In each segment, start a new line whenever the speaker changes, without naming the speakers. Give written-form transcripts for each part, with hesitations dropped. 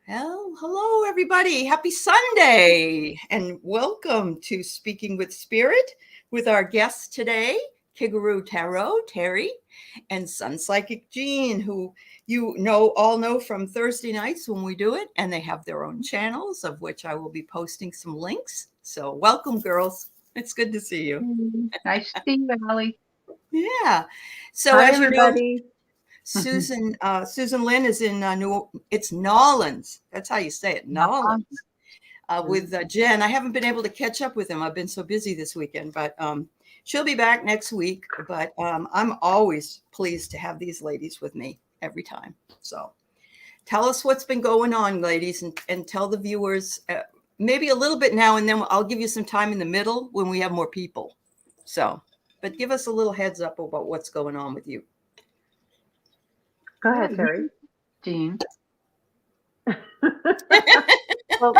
Well, hello, everybody. Happy Sunday, and welcome to Speaking with Spirit with our guests today, Kigaroo Tarot, Terri, and Sun Psychic Jean, who all know from Thursday nights when we do it, and they have their own channels, of which I will be posting some links. So welcome, girls. It's good to see you.
Nice to see you, Allie.
Yeah. So
Hi,
as
everybody.
you know, Susan Lynn is in it's Nolans. That's how you say it, Nolans. With Jen. I haven't been able to catch up with him. I've been so busy this weekend, but she'll be back next week. But I'm always pleased to have these ladies with me every time. So tell us what's been going on, ladies, and tell the viewers maybe a little bit now, and then I'll give you some time in the middle when we have more people. So, but give us a little heads up about what's going on with you.
Go ahead, Terri.
Jean.
Well,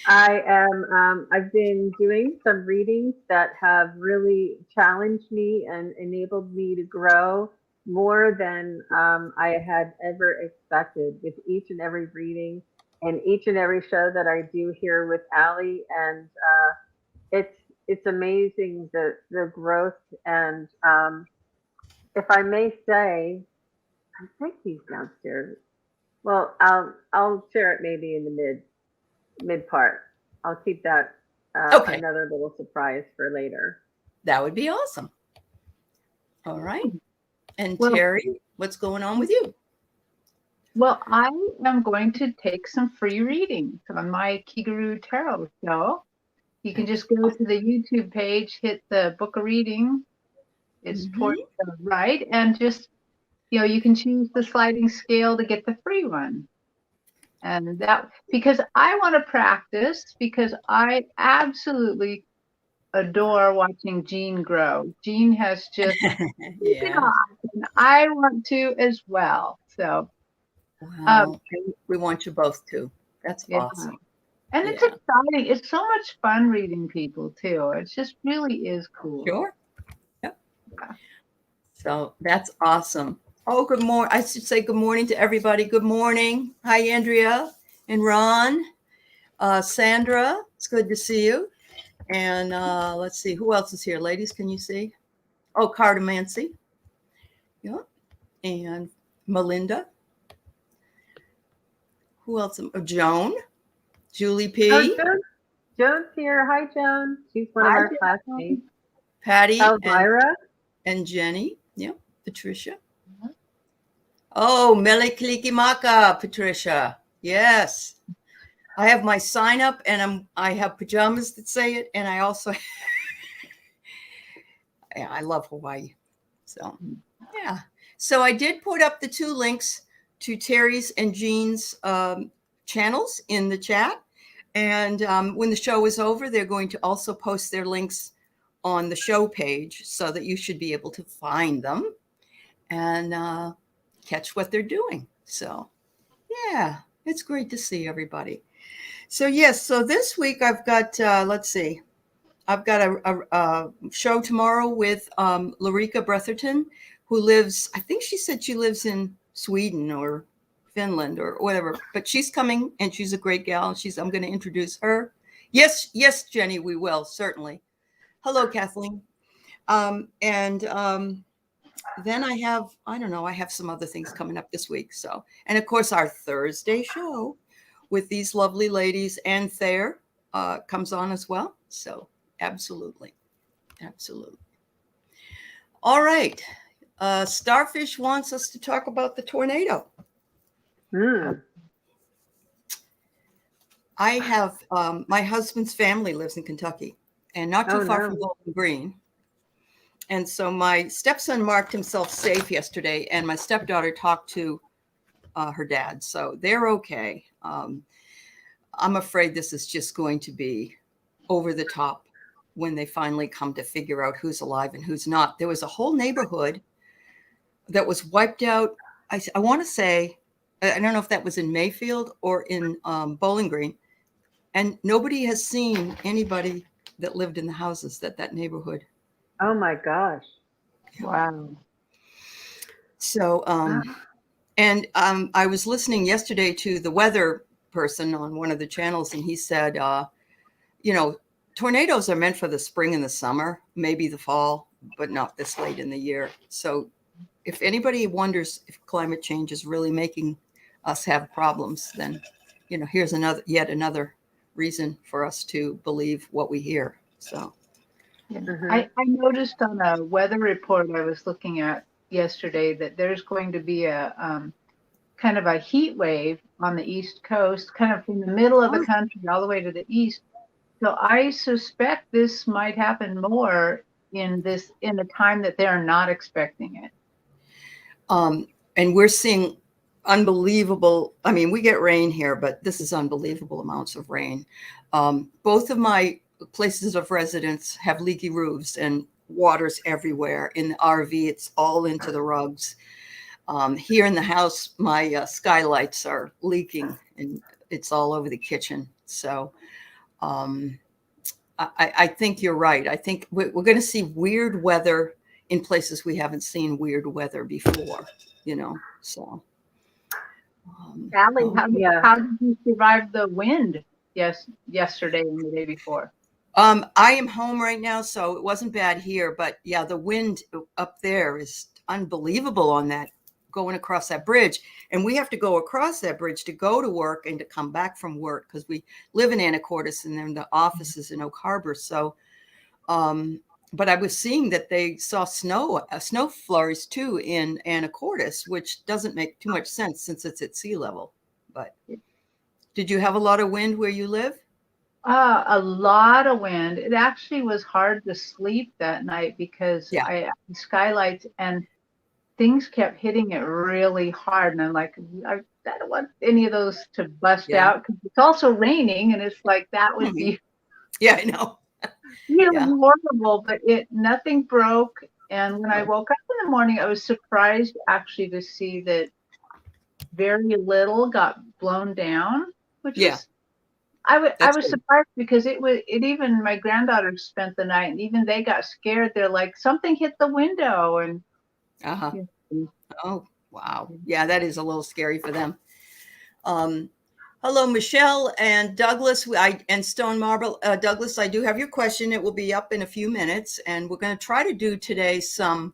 I've been doing some readings that have really challenged me and enabled me to grow more than I had ever expected with each and every reading and each and every show that I do here with Allie. And it's amazing the growth. And if I may say, I think he's downstairs. Well, I'll share it maybe in the mid part. I'll keep that another little surprise for later.
That would be awesome. All right. And Terri, what's going on with you?
Well, I am going to take some free readings on my Kigaroo Tarot show. You can just go to the YouTube page, hit the book a reading. It's towards the right, and just you can choose the sliding scale to get the free one. And that, because I want to practice, because I absolutely adore watching Jean grow. Jean has just, and I want to as well. So,
we want you both to. That's awesome.
And it's exciting. It's so much fun reading people too. It just really is cool.
Sure. Yep. Yeah. So that's awesome. Oh, good morning. I should say good morning to everybody. Good morning. Hi, Andrea and Ron. Sandra, it's good to see you. And let's see, who else is here? Ladies, can you see? Oh, Cardamancy. Yeah. And Melinda. Who else? Oh, Joan. Julie P.
Oh, Joan's here. Hi, Joan. She's one of our classmates.
Patty.
Elvira.
And Jenny. Yeah. Patricia. Oh, Mele Kalikimaka, Patricia. Yes. I have my sign up and I have pajamas that say it. And I also, I love Hawaii. So, yeah. So I did put up the 2 links to Terri's and Jean's channels in the chat. And when the show is over, they're going to also post their links on the show page so that you should be able to find them and catch what they're doing. So, yeah, it's great to see everybody. So, yes, so this week I've got, let's see, I've got a show tomorrow with Larica Bretherton, who lives, I think she said she lives in Sweden or Finland or whatever, but she's coming and she's a great gal. I'm going to introduce her. Yes, Jenny, we will, certainly. Hello, Kathleen. Then I have some other things coming up this week. So, and of course, our Thursday show with these lovely ladies and Thayer comes on as well. So, absolutely. All right. Starfish wants us to talk about the tornado. I have my husband's family lives in Kentucky and not too far from Bowling Green. And so my stepson marked himself safe yesterday, and my stepdaughter talked to her dad. So they're okay. I'm afraid this is just going to be over the top when they finally come to figure out who's alive and who's not. There was a whole neighborhood that was wiped out. I want to say, I don't know if that was in Mayfield or in Bowling Green. And nobody has seen anybody that lived in the houses that neighborhood.
Oh my gosh.
Wow.
So, and I was listening yesterday to the weather person on one of the channels, and he said, you know, tornadoes are meant for the spring and the summer, maybe the fall, but not this late in the year. So if anybody wonders if climate change is really making us have problems, then, you know, here's yet another reason for us to believe what we hear. So
Yeah.
Mhm.
I noticed on a weather report I was looking at yesterday that there's going to be a kind of a heat wave on the East Coast, kind of from the middle of the country all the way to the east. So I suspect this might happen more in a time that they're not expecting it.
and we're seeing unbelievable, I mean, we get rain here, but this is unbelievable amounts of rain. Both of my places of residence have leaky roofs and water's everywhere. In the RV, it's all into the rugs. Here in the house, my skylights are leaking and it's all over the kitchen. So I think you're right. I think we're going to see weird weather in places we haven't seen weird weather before, you know. So,
Allie,
Yeah.
how did you survive the wind? Yesterday and the day before.
I am home right now, so it wasn't bad here. But yeah, the wind up there is unbelievable on that, going across that bridge. And we have to go across that bridge to go to work and to come back from work because we live in Anacortes and then the office is in Oak Harbor. So, but I was seeing that they saw snow flurries too in Anacortes, which doesn't make too much sense since it's at sea level. But did you have a lot of wind where you live?
A lot of wind. It actually was hard to sleep that night because I had skylights and things kept hitting it really hard. And I'm like, I don't want any of those to bust out because it's also raining. And it's like, that would be
I know.
really horrible, but nothing broke. And when I woke up in the morning, I was surprised actually to see that very little got blown down, which is, I was surprised because it even my granddaughters spent the night and even they got scared. They're like, something hit the window. And
oh, wow. Yeah, that is a little scary for them. Hello, Michelle and Douglas and Stone Marble. Douglas, I do have your question. It will be up in a few minutes. And we're going to try to do today some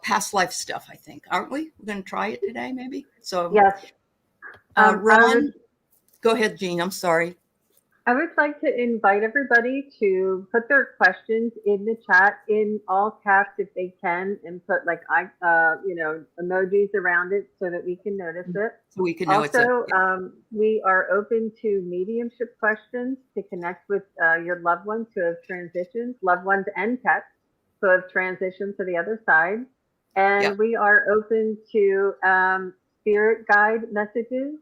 past life stuff, I think. Aren't we? We're going to try it today, maybe? So,
yes.
Ron, go ahead, Jean. I'm sorry.
I would like to invite everybody to put their questions in the chat in all caps if they can, and put like emojis around it so that we can notice it.
So we can know
also, we are open to mediumship questions to connect with your loved ones who have transitioned, loved ones and pets who have transitioned to the other side. And we are open to spirit guide messages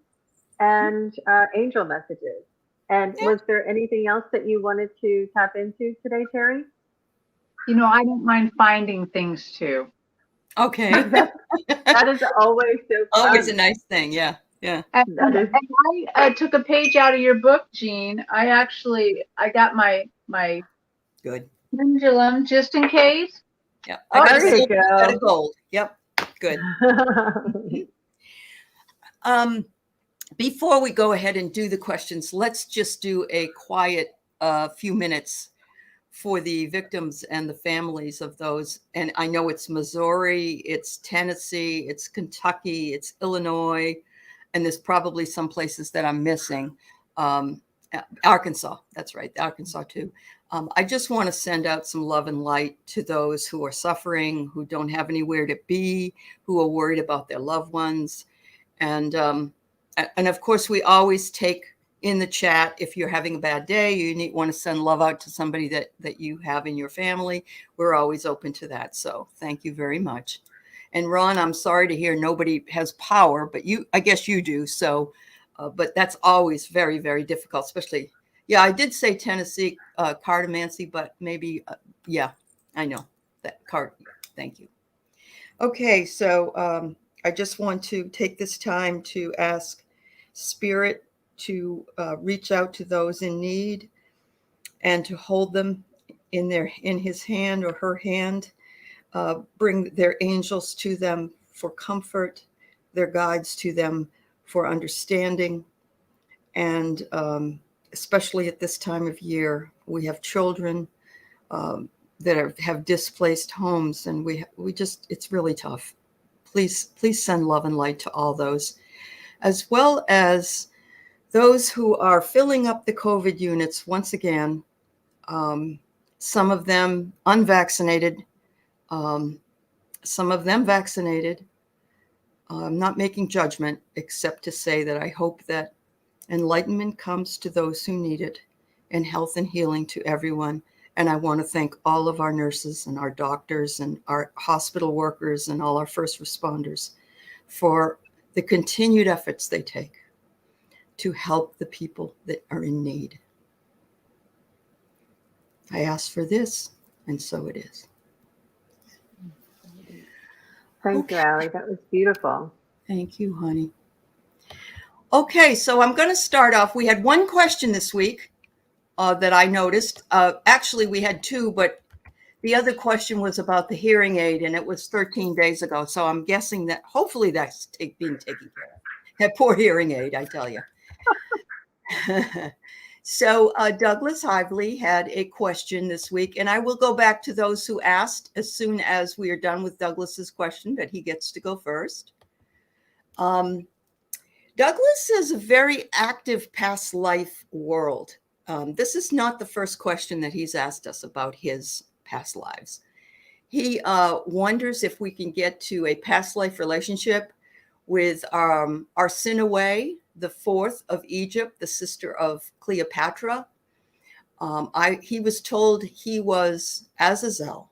and angel messages. And was there anything else that you wanted to tap into today, Terri?
You know, I don't mind finding things too.
Okay.
that is always so fun.
Always a nice thing. Yeah. Yeah.
And I took a page out of your book, Jean. I got my
good
pendulum just in case.
Yeah.
Oh, there you go.
I got a gold. Yep. Good. Before we go ahead and do the questions, let's just do a quiet few minutes for the victims and the families of those. And I know it's Missouri, it's Tennessee, it's Kentucky, it's Illinois, and there's probably some places that I'm missing. Arkansas, that's right, Arkansas too. I just want to send out some love and light to those who are suffering, who don't have anywhere to be, who are worried about their loved ones. And of course, we always take in the chat, if you're having a bad day, you want to send love out to somebody that you have in your family. We're always open to that. So thank you very much. And Ron, I'm sorry to hear nobody has power, but I guess you do. So, but that's always very, very difficult, especially, I did say Tennessee cartomancy, but maybe, I know that card. Thank you. Okay. So I just want to take this time to ask Spirit to reach out to those in need and to hold them in his hand or her hand, bring their angels to them for comfort, their guides to them for understanding, And especially at this time of year, we have children that have displaced homes, and we just, it's really tough. Please send love and light to all those, as well as those who are filling up the COVID units once again. Some of them unvaccinated, some of them vaccinated. I'm not making judgment, except to say that I hope that enlightenment comes to those who need it, and health and healing to everyone. And I want to thank all of our nurses and our doctors and our hospital workers and all our first responders for the continued efforts they take to help the people that are in need. I ask for this, and so it is.
Thank you, Allie. That was beautiful.
Thank you, honey. Okay, so I'm going to start off. We had one question this week that I noticed. Actually, we had two, but the other question was about the hearing aid, and it was 13 days ago. So I'm guessing that hopefully that's being taken care of. That poor hearing aid, I tell you. So Douglas Hively had a question this week, and I will go back to those who asked as soon as we are done with Douglas's question, but he gets to go first. Douglas is a very active past life world. This is not the first question that he's asked us about his past lives. He wonders if we can get to a past life relationship with Arsinoe, the fourth of Egypt, the sister of Cleopatra. He was told he was Azazel.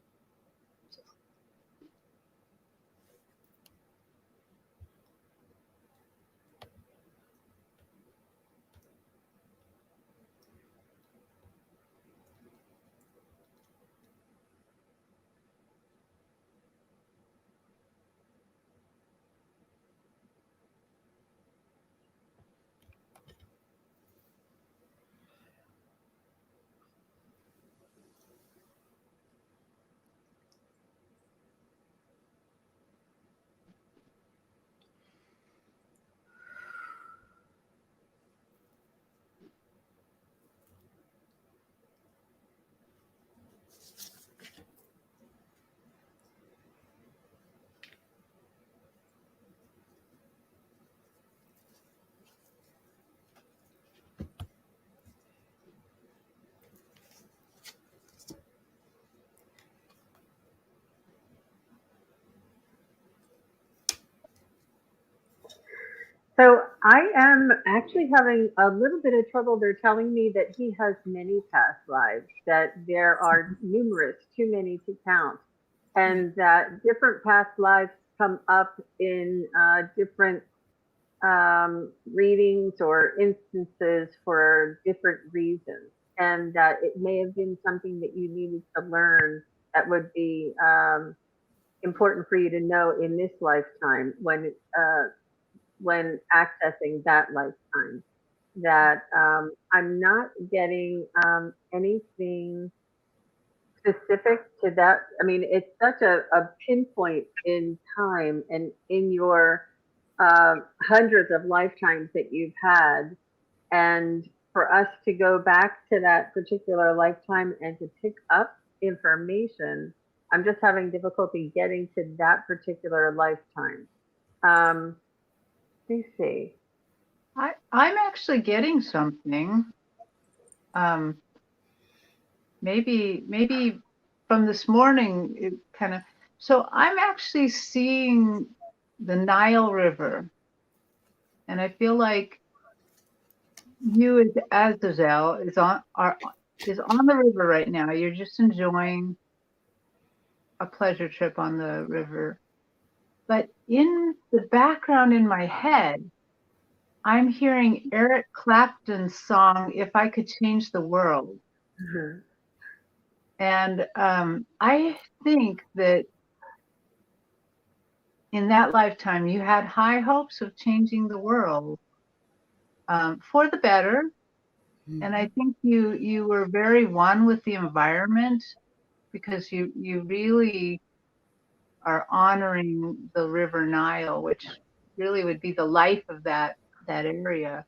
So I am actually having a little bit of trouble. They're telling me that he has many past lives, that there are numerous, too many to count, and that different past lives come up in different readings or instances for different reasons, and that it may have been something that you needed to learn that would be important for you to know in this lifetime when accessing that lifetime. That I'm not getting anything specific to that. I mean, it's such a pinpoint in time and in your hundreds of lifetimes that you've had. And for us to go back to that particular lifetime and to pick up information, I'm just having difficulty getting to that particular lifetime. Let me see.
I'm actually getting something. Maybe from this morning, it kind of. So I'm actually seeing the Nile River, and I feel like you as Azazel is on the river right now. You're just enjoying a pleasure trip on the river. But in the background in my head, I'm hearing Eric Clapton's song, If I Could Change the World.
Mm-hmm.
And I think that in that lifetime, you had high hopes of changing the world for the better. Mm-hmm. And I think you were very one with the environment, because you really are honoring the River Nile, which really would be the life of that area.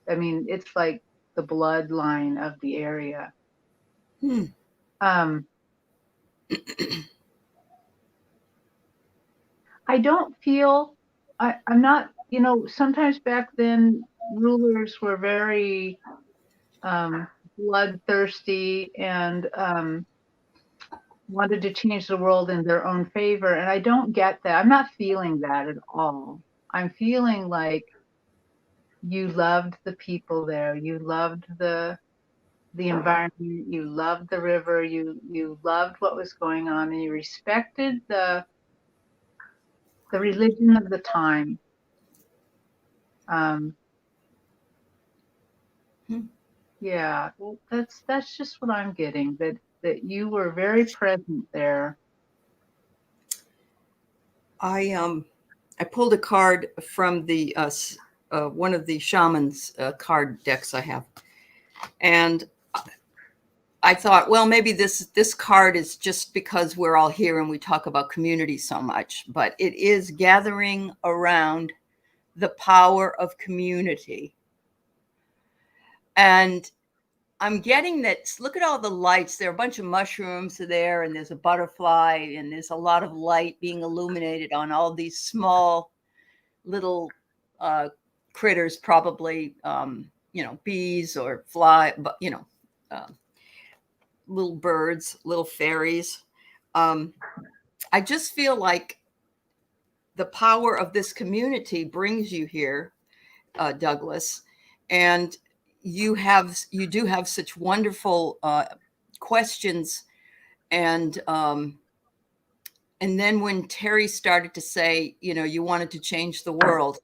I mean, it's like the bloodline of the area.
Hmm.
I don't feel, I'm not, you know, sometimes back then rulers were very bloodthirsty and wanted to change the world in their own favor. And I don't get that. I'm not feeling that at all. I'm feeling like you loved the people there. You loved the environment. You loved the river. You loved what was going on, and you respected the religion of the time. Yeah, that's just what I'm getting. That you were very present there.
I pulled a card from the one of the shamans card decks I have, and I thought, well, maybe this card is just because we're all here and we talk about community so much, but it is gathering around the power of community. And I'm getting that. Look at all the lights. There are a bunch of mushrooms there, and there's a butterfly, and there's a lot of light being illuminated on all these small little critters, probably, bees or fly, but, little birds, little fairies. I just feel like the power of this community brings you here, Douglas, and you do have such wonderful questions, and then when Terri started to say, you wanted to change the world,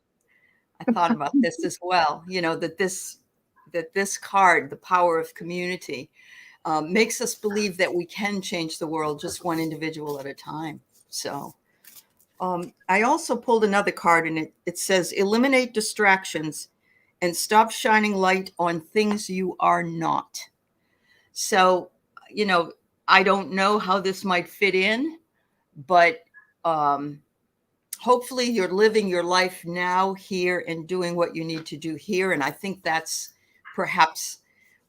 I thought about this as well. That this card, the power of community, makes us believe that we can change the world just one individual at a time. So I also pulled another card, and it says, eliminate distractions and stop shining light on things you are not. So, I don't know how this might fit in, but hopefully you're living your life now here and doing what you need to do here. And I think that's perhaps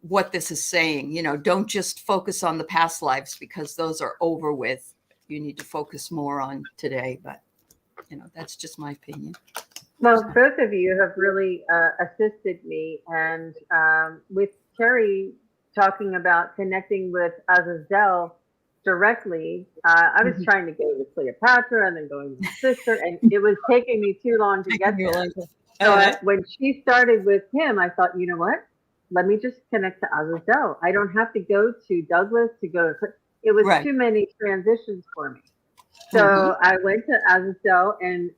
what this is saying. Don't just focus on the past lives, because those are over with. You need to focus more on today. But, that's just my opinion.
Well, both of you have really assisted me. And with Terri talking about connecting with Azazel directly, I was trying to go with Cleopatra and then going with sister, and it was taking me too long to get there. So when she started with him, I thought, you know what? Let me just connect to Azazel. I don't have to go to Douglas to go to. It was too many transitions for me. So I went to Azazel, and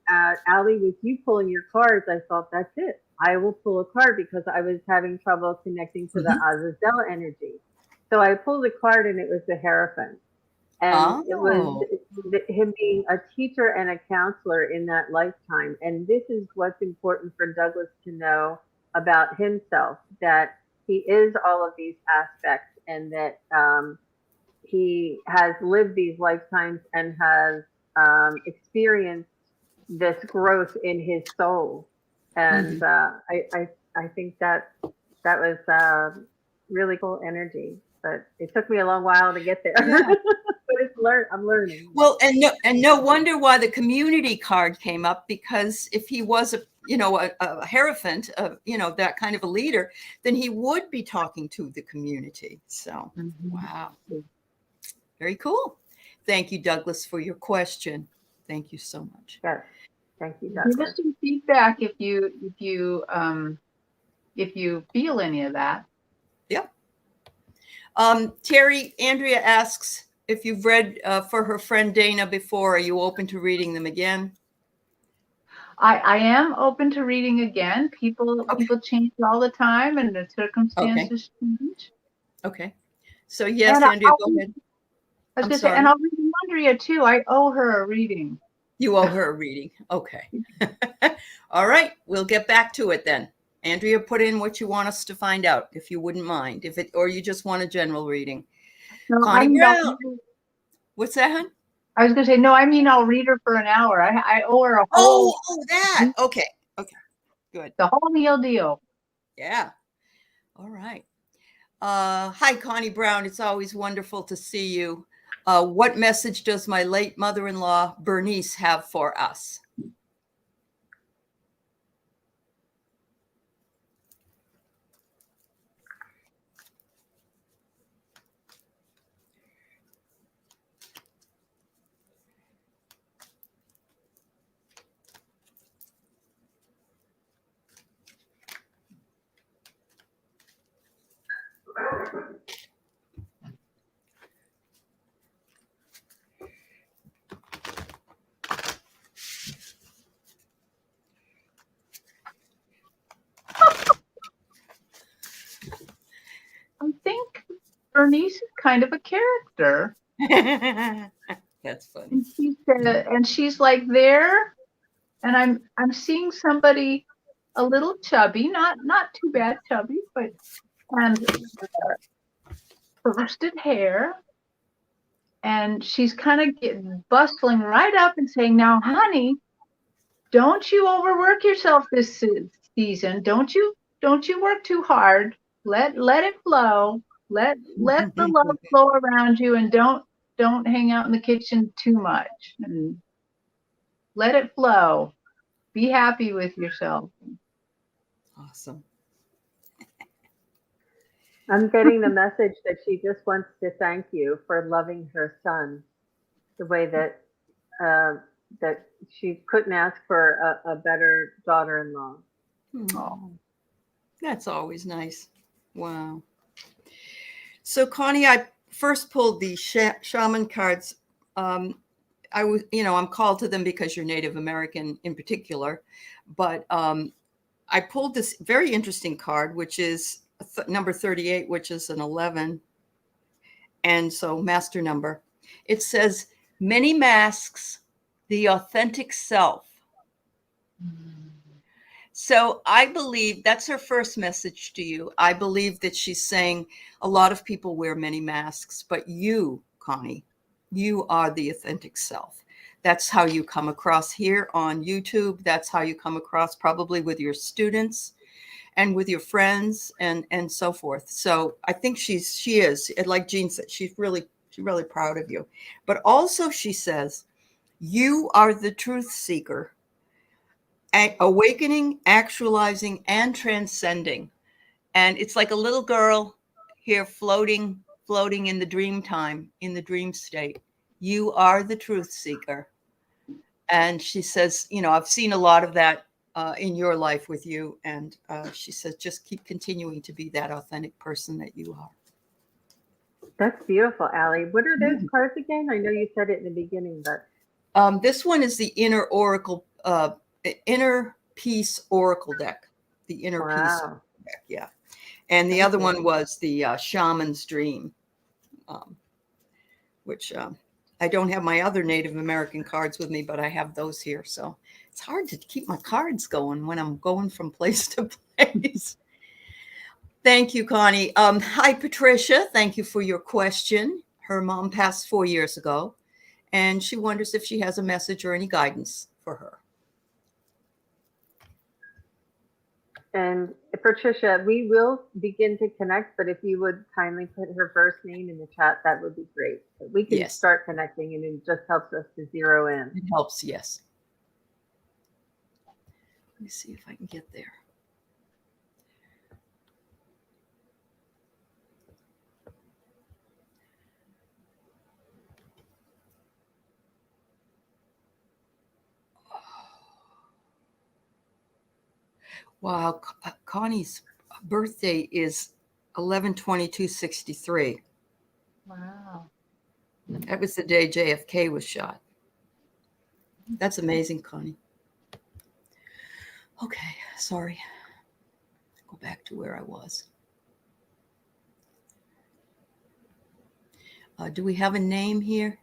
Allie, with you pulling your cards, I thought, that's it. I will pull a card, because I was having trouble connecting to the Azazel energy. So I pulled a card, and it was the Hierophant. And it was him being a teacher and a counselor in that lifetime. And this is what's important for Douglas to know about himself, that he is all of these aspects, and that he has lived these lifetimes and has experienced this growth in his soul. And I think that was really cool energy, but it took me a long while to get there. Yeah. But I'm learning.
Well, and no wonder why the community card came up, because if he was a Hierophant, that kind of a leader, then he would be talking to the community. So, wow. Very cool. Thank you, Douglas, for your question. Thank you so much.
Yes. Thank you, Douglas.
Give us some feedback if you feel any of that.
Yep. Terri, Andrea asks if you've read for her friend Dana before. Are you open to reading them again?
I am open to reading again. People change all the time, and the circumstances change.
Okay. So yes, Andrea, go ahead.
I was going to say, and I'll read Andrea too. I owe her a reading.
You owe her a reading. Okay. All right. We'll get back to it then. Andrea, put in what you want us to find out, if you wouldn't mind, or you just want a general reading.
No,
Connie Brown. What's that, hon?
I was going to say, no, I mean, I'll read her for an hour. I owe her a whole.
Oh, that. Okay. Good.
The whole meal deal.
Yeah. All right. Hi, Connie Brown. It's always wonderful to see you. What message does my late mother-in-law, Bernice, have for us?
I think Bernice is kind of a character.
That's funny.
And she's like there, and I'm seeing somebody a little chubby, not too bad chubby, but and bursted hair, and she's kind of getting bustling right up and saying, "Now, honey, don't you overwork yourself this season. Don't you work too hard. Let it flow. Let the love flow around you, and don't hang out in the kitchen too much. And let it flow. Be happy with yourself."
Awesome.
I'm getting the message that she just wants to thank you for loving her son the way that that she couldn't ask for a better daughter-in-law.
Oh.
That's always nice. Wow. So, Connie, I first pulled the shaman cards. I was, I'm called to them because you're Native American in particular, but I pulled this very interesting card, which is number 38, which is an 11. And so master number. It says, many masks, the authentic self. So I believe that's her first message to you. I believe that she's saying a lot of people wear many masks, but you, Connie, you are the authentic self. That's how you come across here on YouTube. That's how you come across probably with your students and with your friends and so forth. So I think she is, like Jean said, she's really proud of you. But also she says, you are the truth seeker, awakening, actualizing, and transcending. And it's like a little girl here floating in the dream time, in the dream state. You are the truth seeker. And she says, I've seen a lot of that in your life with you. And she says, just keep continuing to be that authentic person that you are.
That's beautiful, Allie. What are those cards again? I know you said it in the beginning, but
this one is the inner oracle, inner peace oracle deck. The inner peace deck, yeah. And the other one was the shaman's dream, which I don't have my other Native American cards with me, but I have those here. So it's hard to keep my cards going when I'm going from place to place. Thank you, Connie. Hi, Patricia. Thank you for your question. Her mom passed 4 years ago, and she wonders if she has a message or any guidance for her.
And Patricia, we will begin to connect, but if you would kindly put her first name in the chat, that would be great. But we can start connecting, and it just helps us to zero in.
It helps, yes. Let me see if I can get there. Wow, Connie's birthday is 11/22/63.
Wow.
That was the day JFK was shot. That's amazing, Connie. Okay, sorry. Go back to where I was. Do we have a name here?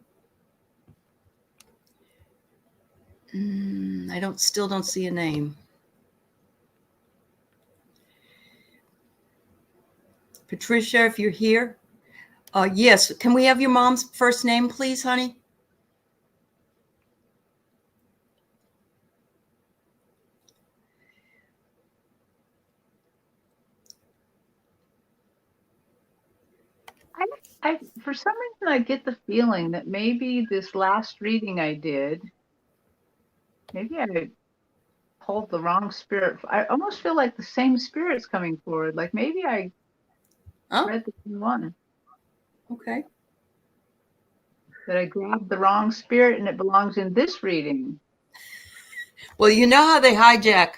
I still don't see a name. Patricia, if you're here. Yes, can we have your mom's first name, please, honey?
for some reason I get the feeling that maybe this last reading I did, maybe I pulled the wrong spirit. I almost feel like the same spirit's coming forward. Like maybe I
Oh,
read the same one,
okay.
that I grabbed the wrong spirit and it belongs in this reading.
Well, you know how they hijack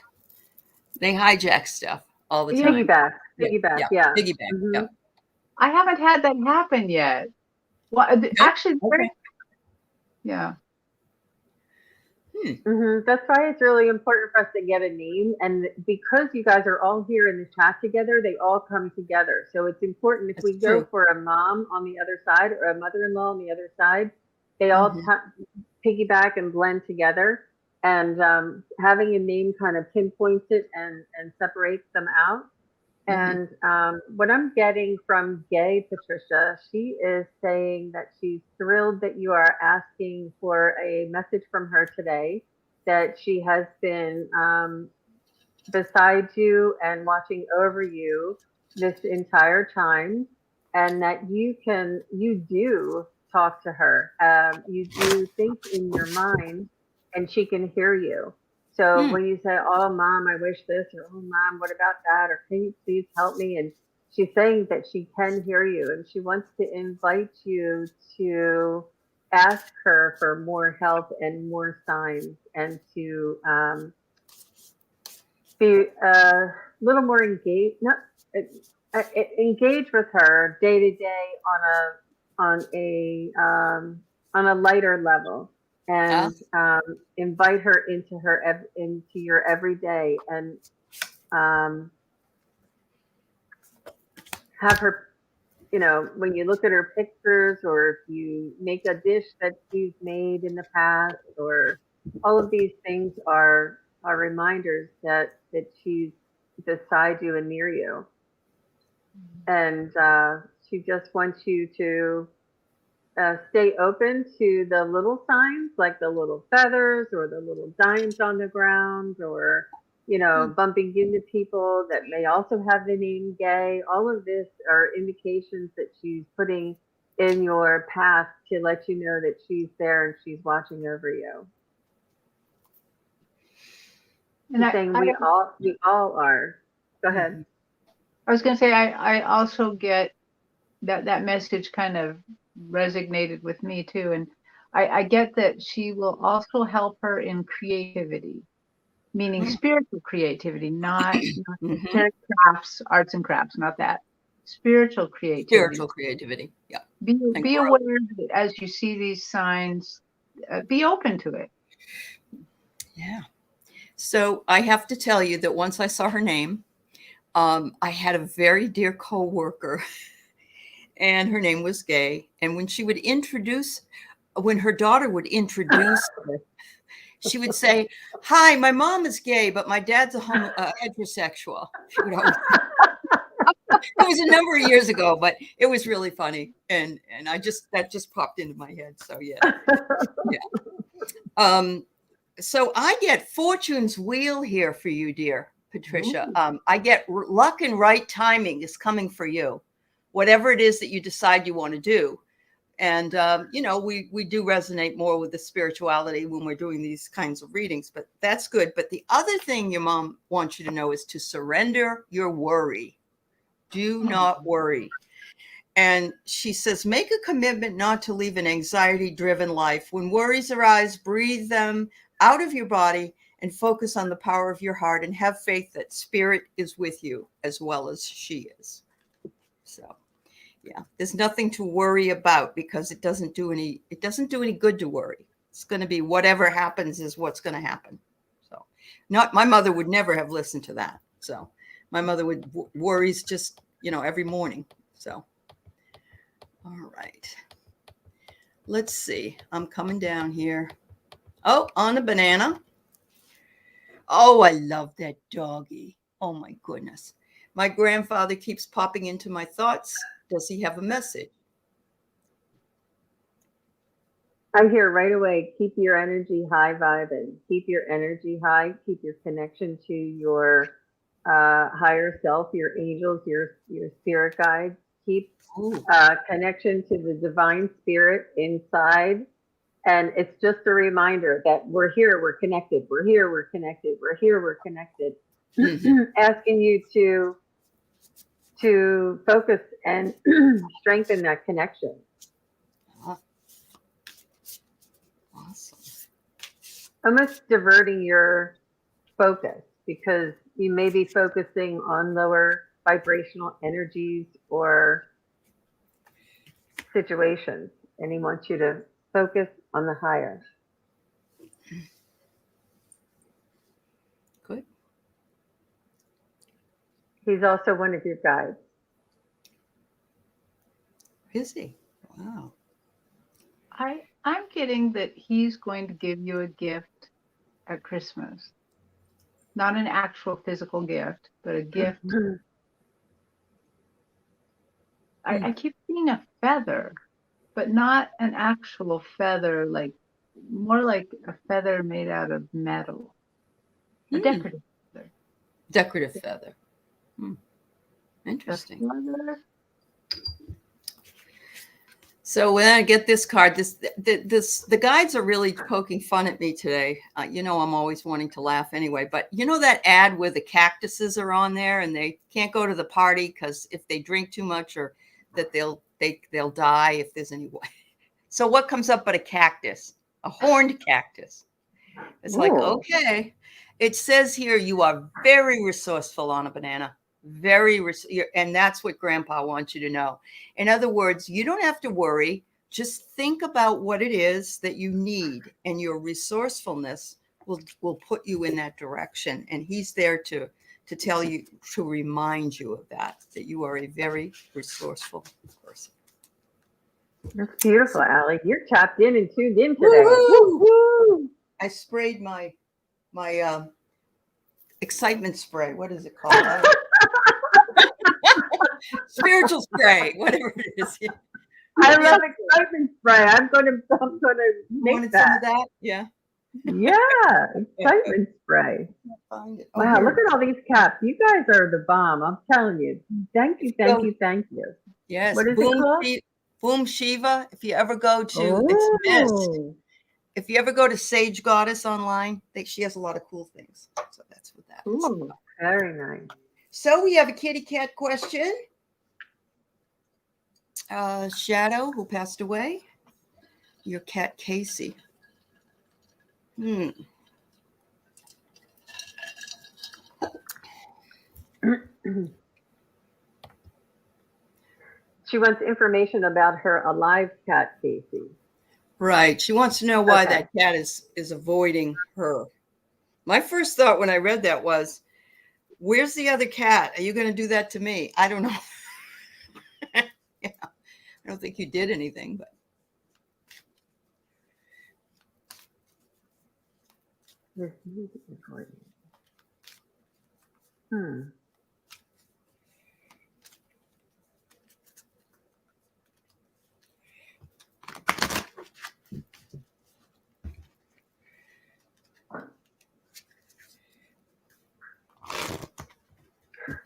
stuff all the
Yeah,
time.
Piggyback,
Yeah,
piggyback,
yeah,
yeah.
piggyback.
Mhm.
Yeah.
I haven't had that happen yet. Well, actually,
Okay.
yeah.
That's why it's really important for us to get a name. And because you guys are all here in the chat together, they all come together. So it's important if
That's
we go
true.
for a mom on the other side or a mother-in-law on the other side, they all piggyback and blend together. And having a name kind of pinpoints it and separates them out. And what I'm getting from Gay Patricia, she is saying that she's thrilled that you are asking for a message from her today, that she has been beside you and watching over you this entire time, and that you do talk to her. You do think in your mind, and she can hear you. So when you say, "Oh, mom, I wish this," or "Oh, mom, what about that?" or "Can you please help me?" and she's saying that she can hear you, and she wants to invite you to ask her for more help and more signs, and to be a little more engaged, not engage with her day to day on a lighter level, and invite her into your everyday, and have her, when you look at her pictures, or if you make a dish that she's made in the past, or all of these things are reminders that she's beside you and near you. And she just wants you to stay open to the little signs, like the little feathers or the little dimes on the ground, or bumping into people that may also have the name Gay. All of this are indications that she's putting in your path to let you know that she's there and she's watching over you. And she's saying we all are. Go ahead.
I was going to say, I also get that message kind of resonated with me too. And I get that she will also help her in creativity, meaning spiritual creativity, not crafts, arts and crafts, not that. Spiritual creativity.
Spiritual creativity. Yeah.
Be aware that as you see these signs, be open to it.
Yeah. So I have to tell you that once I saw her name, I had a very dear coworker, and her name was Gay. And when when her daughter would introduce her, she would say, "Hi, my mom is gay, but my dad's a heterosexual." It was a number of years ago, but it was really funny, and that just popped into my head. So yeah. So I get Fortune's wheel here for you, dear Patricia. I get luck and right timing is coming for you, whatever it is that you decide you want to do. And we do resonate more with the spirituality when we're doing these kinds of readings, but that's good. But the other thing your mom wants you to know is to surrender your worry. Do not worry. And she says, make a commitment not to live an anxiety-driven life. When worries arise, breathe them out of your body and focus on the power of your heart, and have faith that spirit is with you as well as she is. So, yeah, there's nothing to worry about, because it doesn't do any good to worry. It's going to be whatever happens is what's going to happen. So, my mother would never have listened to that. So, my mother would worries just, every morning. So, all right. Let's see. I'm coming down here. Oh, on a banana. Oh, I love that doggy. Oh, my goodness. My grandfather keeps popping into my thoughts. Does he have a message?
I'm here right away. Keep your energy high vibing. Keep your energy high. Keep your connection to your higher self, your angels, your spirit guides. keep
Ooh.
connection to the divine spirit inside. And it's just a reminder that we're here, we're connected, we're here, we're connected, we're here, we're connected. Asking you to focus and strengthen that connection.
Awesome.
Almost diverting your focus, because you may be focusing on lower vibrational energies or situations, and he wants you to focus on the higher.
Good.
He's also one of your guides.
Is he? Wow.
I'm getting that he's going to give you a gift at Christmas. Not an actual physical gift, but a gift. I keep seeing a feather, but not an actual feather, like more like a feather made out of metal. A decorative feather.
Decorative feather.
A
Interesting.
feather.
So when I get this card, the guides are really poking fun at me today. You know, I'm always wanting to laugh anyway, but you know that ad where the cactuses are on there and they can't go to the party because if they drink too much, or that they'll die if there's any way. So what comes up but a cactus, a horned cactus? It's like, okay. It says here, you are very resourceful on a banana. And that's what Grandpa wants you to know. In other words, you don't have to worry. Just think about what it is that you need, and your resourcefulness will put you in that direction. And he's there to tell you, to remind you of that you are a very resourceful person.
That's beautiful, Allie. You're tapped in and tuned in today.
Woo-hoo!
Woo-hoo!
I sprayed my excitement spray. What is it called? Spiritual spray, whatever it is. Yeah.
I love excitement spray. I'm gonna make that.
Some of that. Yeah.
Yeah, excitement spray.
Find it.
Wow, look at all these caps. You guys are the bomb. I'm telling you. Thank you, thank you, thank you.
Yes.
What is it called?
Boom Shiva. If you ever go to it's mist. If you ever go to Sage Goddess online, she has a lot of cool things. So that's what that is.
Ooh, very nice.
So we have a kitty cat question. Shadow, who passed away. Your cat Casey.
She wants information about her alive cat, Casey.
Right. She wants to know why that cat is avoiding her. My first thought when I read that was, where's the other cat? Are you going to do that to me? I don't know. Yeah. I don't think you did anything, but.
This music recording.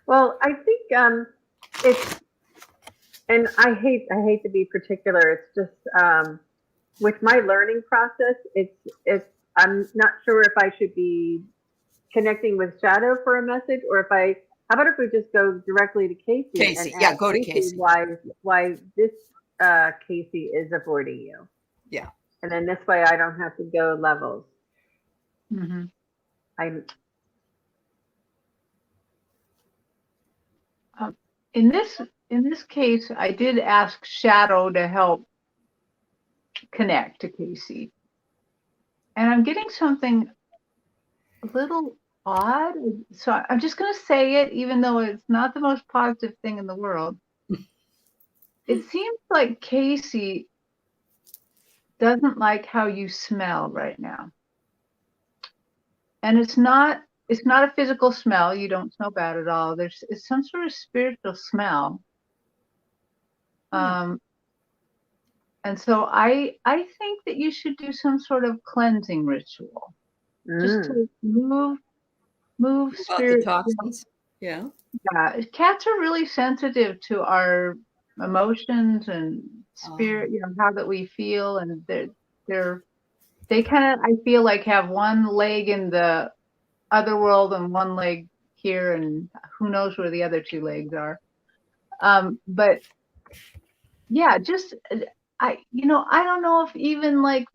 Well, I think it's, and I hate to be particular. It's just with my learning process, it's I'm not sure if I should be connecting with Shadow for a message, or how about if we just go directly to Casey?
Casey,
and
yeah,
ask
go to Casey.
Why this Casey is avoiding you?
Yeah,
and then this way I don't have to go levels.
In this case, I did ask Shadow to help connect to Casey, and I'm getting something a little odd. So I'm just going to say it, even though it's not the most positive thing in the world. It seems like Casey doesn't like how you smell right now, and it's not a physical smell. You don't smell bad at all. It's some sort of spiritual smell. And so I think that you should do some sort of cleansing ritual, just to move spirit.
The toxins. Yeah.
Yeah, cats are really sensitive to our emotions and spirit, how that we feel, and they kind of, I feel like, have one leg in the other world and one leg here, and who knows where the other two legs are. But yeah, just I don't know if even like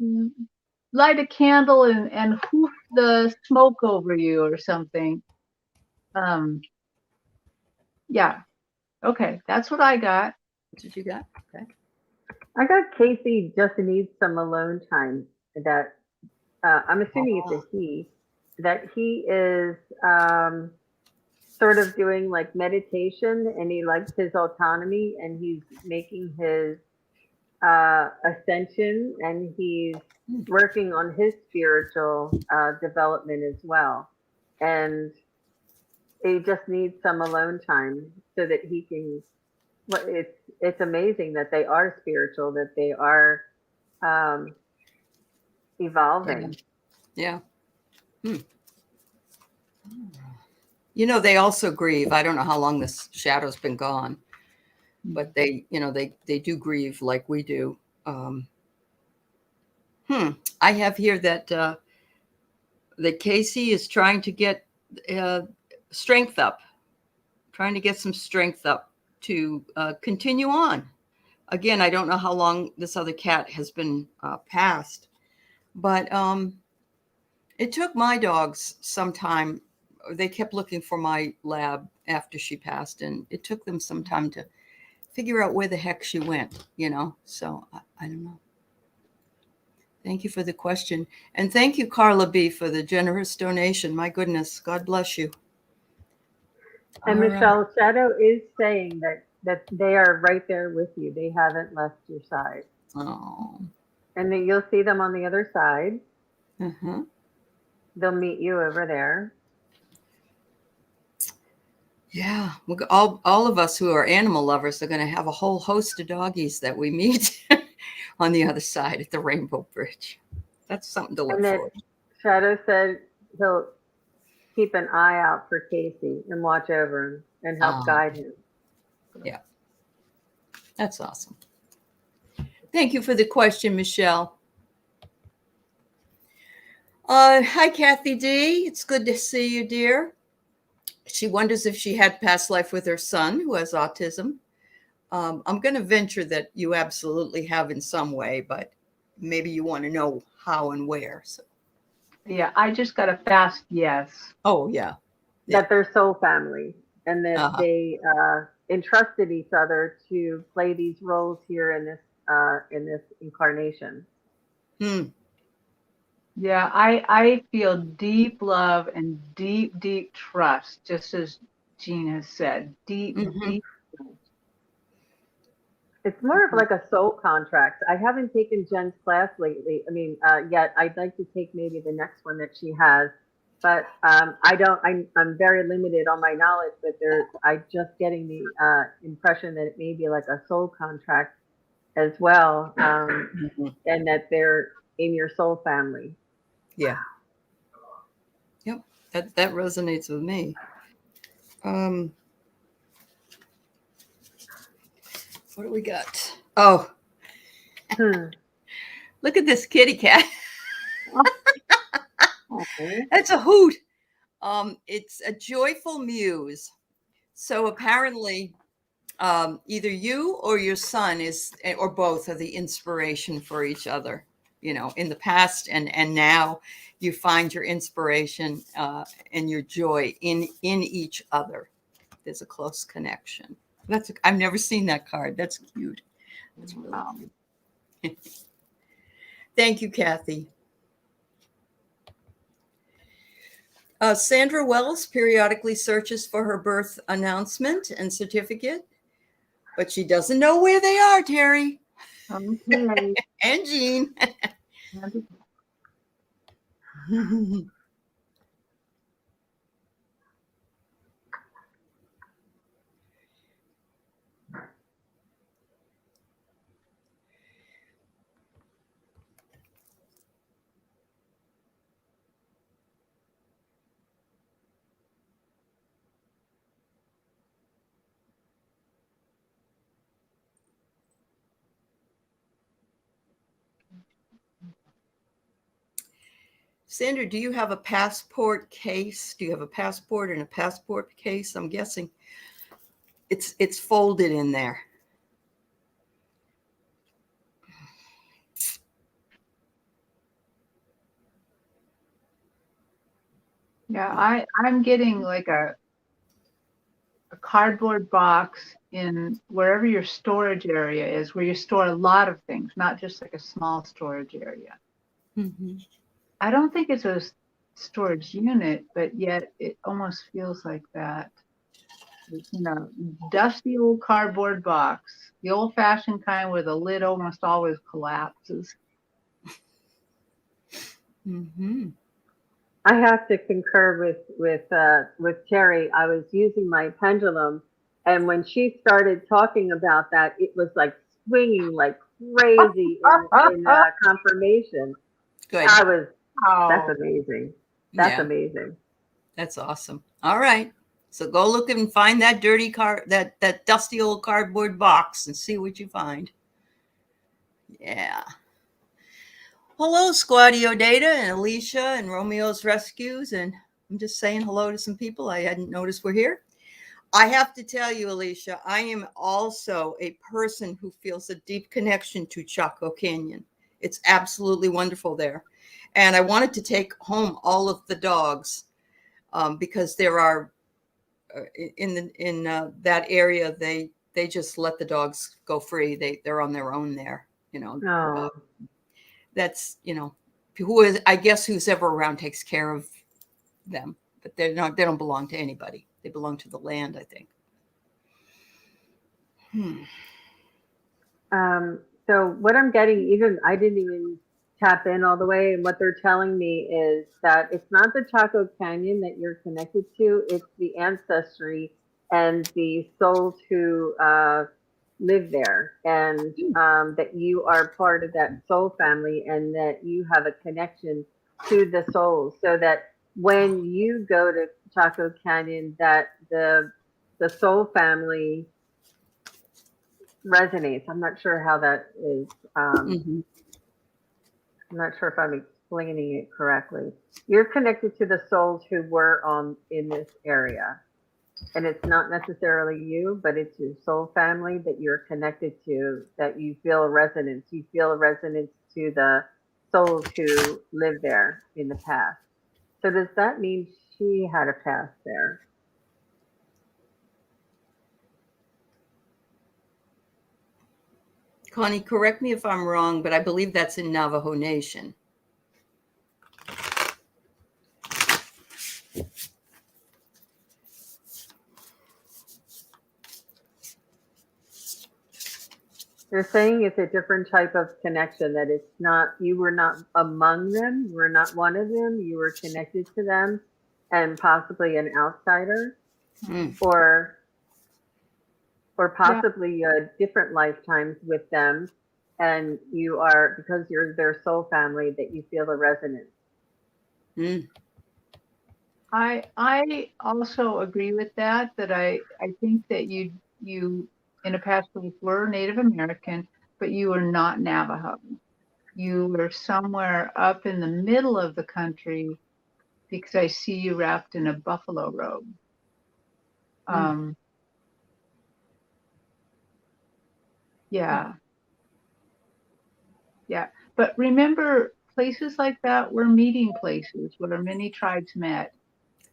light a candle and hoof the smoke over you or something. Yeah. Okay, that's what I got.
What did you got? Okay.
I got Casey just needs some alone time. That I'm assuming it's a he. That he is sort of doing like meditation, and he likes his autonomy, and he's making his ascension, and he's working on his spiritual development as well. And he just needs some alone time so that he can. Well, it's amazing that they are spiritual, that they are evolving.
Yeah. They also grieve. I don't know how long this shadow's been gone, but they do grieve like we do. I have here that Casey is trying to get strength up, trying to get some strength up to continue on. Again, I don't know how long this other cat has been passed, but it took my dogs some time. They kept looking for my lab after she passed, and it took them some time to figure out where the heck she went, So I don't know. Thank you for the question. And thank you, Carla B., for the generous donation. My goodness, God bless you.
And
All
Michelle,
right.
Shadow is saying that they are right there with you. They haven't left your side.
Oh.
And then you'll see them on the other side.
Uh-huh.
They'll meet you over there.
Yeah, all of us who are animal lovers are going to have a whole host of doggies that we meet on the other side at the Rainbow Bridge. That's something to look
And then
forward to.
Shadow said he'll keep an eye out for Casey and watch over him and help guide him.
Yeah, that's awesome. Thank you for the question, Michelle. Hi, Kathy D. It's good to see you, dear. She wonders if she had past life with her son who has autism. I'm going to venture that you absolutely have in some way, but maybe you want to know how and where. So.
Yeah, I just got a fast yes.
Oh, yeah.
That they're soul family, and that
Uh-huh.
they entrusted each other to play these roles here in this incarnation.
Yeah, I feel deep love and deep trust, just as Jean has said. Deep.
It's more of like a soul contract. I haven't taken Jen's class lately. I mean, yet. I'd like to take maybe the next one that she has, but I don't. I'm very limited on my knowledge. But I'm just getting the impression that it may be like a soul contract as well, and that they're in your soul family.
Yeah. Yep. That resonates with me. What do we got? Oh, look at this kitty cat. That's a hoot. It's a joyful muse. So apparently, either you or your son or both are the inspiration for each other. In the past and now, you find your inspiration and your joy in each other. There's a close connection. I've never seen that card. That's cute. That's really cute. Thank you, Kathy. Sandra Wells periodically searches for her birth announcement and certificate, but she doesn't know where they are, Terri.
Okay.
And Jean. Sandra, do you have a passport case? Do you have a passport and a passport case? I'm guessing it's folded in there.
Yeah, I'm getting like a cardboard box in wherever your storage area is, where you store a lot of things, not just like a small storage area.
Mm-hmm.
I don't think it's a storage unit, but yet it almost feels like that. You know, dusty old cardboard box, the old-fashioned kind where the lid almost always collapses.
Mm-hmm.
I have to concur with Terri. I was using my pendulum, and when she started talking about that, it was like swinging like crazy in confirmation.
Good.
That's
Oh,
amazing. That's
Yeah,
amazing.
that's awesome. All right. So go look and find that dirty that dusty old cardboard box and see what you find. Yeah. Hello, Squadio Data and Alicia and Romeo's Rescues. And I'm just saying hello to some people I hadn't noticed were here. I have to tell you, Alicia, I am also a person who feels a deep connection to Chaco Canyon. It's absolutely wonderful there. And I wanted to take home all of the dogs because there are in that area, they just let the dogs go free. They're on their own there, you know.
Oh,
That's, you know, who is, I guess, who's ever around takes care of them, but they don't belong to anybody. They belong to the land, I think.
so what I'm getting, even I didn't even tap in all the way, and what they're telling me is that it's not the Chaco Canyon that you're connected to; it's the ancestry and the souls who live there, and that you are part of that soul family, and that you have a connection to the souls, so that when you go to Chaco Canyon, that the soul family resonates. I'm not sure how that is.
Mm-hmm.
I'm not sure if I'm explaining it correctly. You're connected to the souls who were in this area. And it's not necessarily you, but it's your soul family that you're connected to, that you feel a resonance. You feel a resonance to the souls who lived there in the past. So does that mean she had a past there?
Connie, correct me if I'm wrong, but I believe that's in Navajo Nation.
They're saying it's a different type of connection, that it's not, you were not among them, you were not one of them, you were connected to them and possibly an outsider, or possibly different lifetimes with them, and you are, because you're their soul family, that you feel the resonance.
I also agree with that. I think that you in a past life were Native American, but you were not Navajo. You were somewhere up in the middle of the country, because I see you wrapped in a buffalo robe. Yeah. Yeah. But remember, places like that were meeting places where many tribes met.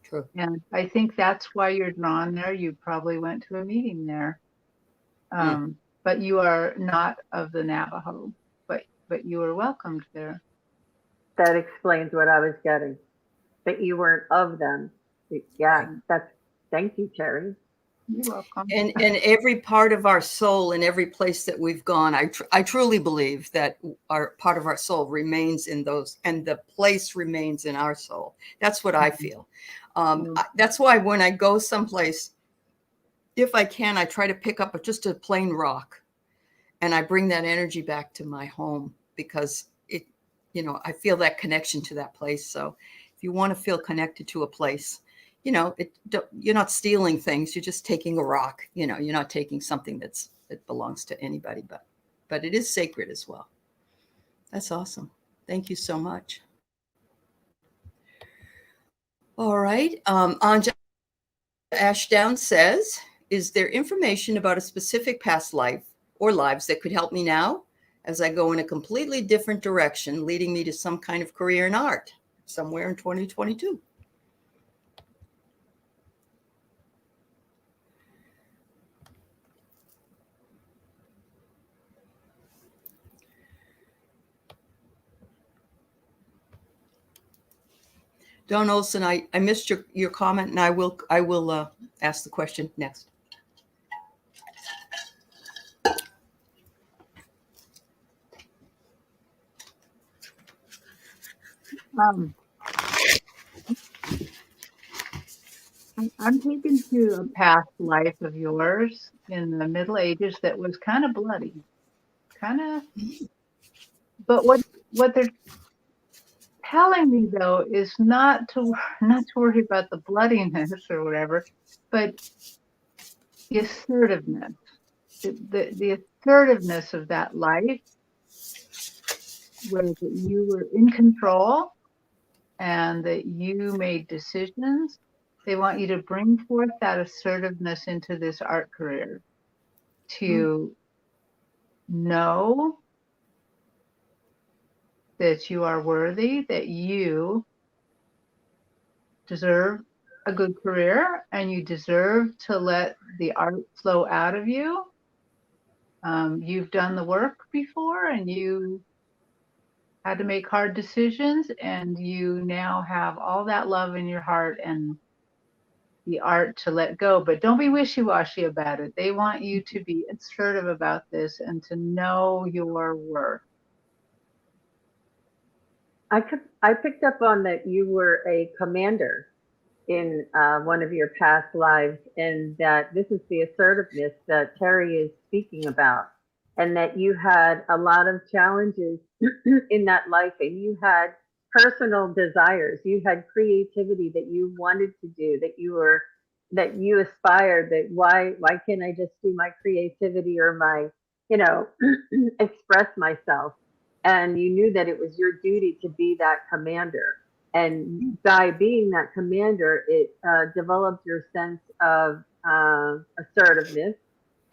True.
And I think that's why you're drawn there. You probably went to a meeting there. But you are not of the Navajo, but you are welcomed there.
That explains what I was getting, that you weren't of them. Yeah, thank you, Terri.
You're welcome.
And every part of our soul in every place that we've gone, I truly believe that our part of our soul remains in those, and the place remains in our soul. That's what I feel. That's why when I go someplace, if I can, I try to pick up just a plain rock, and I bring that energy back to my home, because it, you know, I feel that connection to that place. So if you want to feel connected to a place, you know, you're not stealing things. You're just taking a rock. You know, you're not taking something that belongs to anybody, but it is sacred as well. That's awesome. Thank you so much. All right. Anja Ashdown says, is there information about a specific past life or lives that could help me now as I go in a completely different direction, leading me to some kind of career in art somewhere in 2022? Don Olson, I missed your comment, and I will ask the question next.
I'm taken to a past life of yours in the Middle Ages that was kind of bloody, but what they're telling me though is not to worry about the bloodiness or whatever, but the assertiveness, the assertiveness of that life, where you were in control and that you made decisions. They want you to bring forth that assertiveness into this art career, to know that you are worthy, that you deserve a good career, and you deserve to let the art flow out of you. You've done the work before, and you had to make hard decisions, and you now have all that love in your heart and the art to let go. But don't be wishy-washy about it. They want you to be assertive about this and to know your worth.
I picked up on that you were a commander in one of your past lives, and that this is the assertiveness that Terri is speaking about, and that you had a lot of challenges in that life, and you had personal desires, you had creativity that you wanted to do, that you aspired, that why can't I just do my creativity or my, express myself? And you knew that it was your duty to be that commander. And by being that commander, it developed your sense of assertiveness,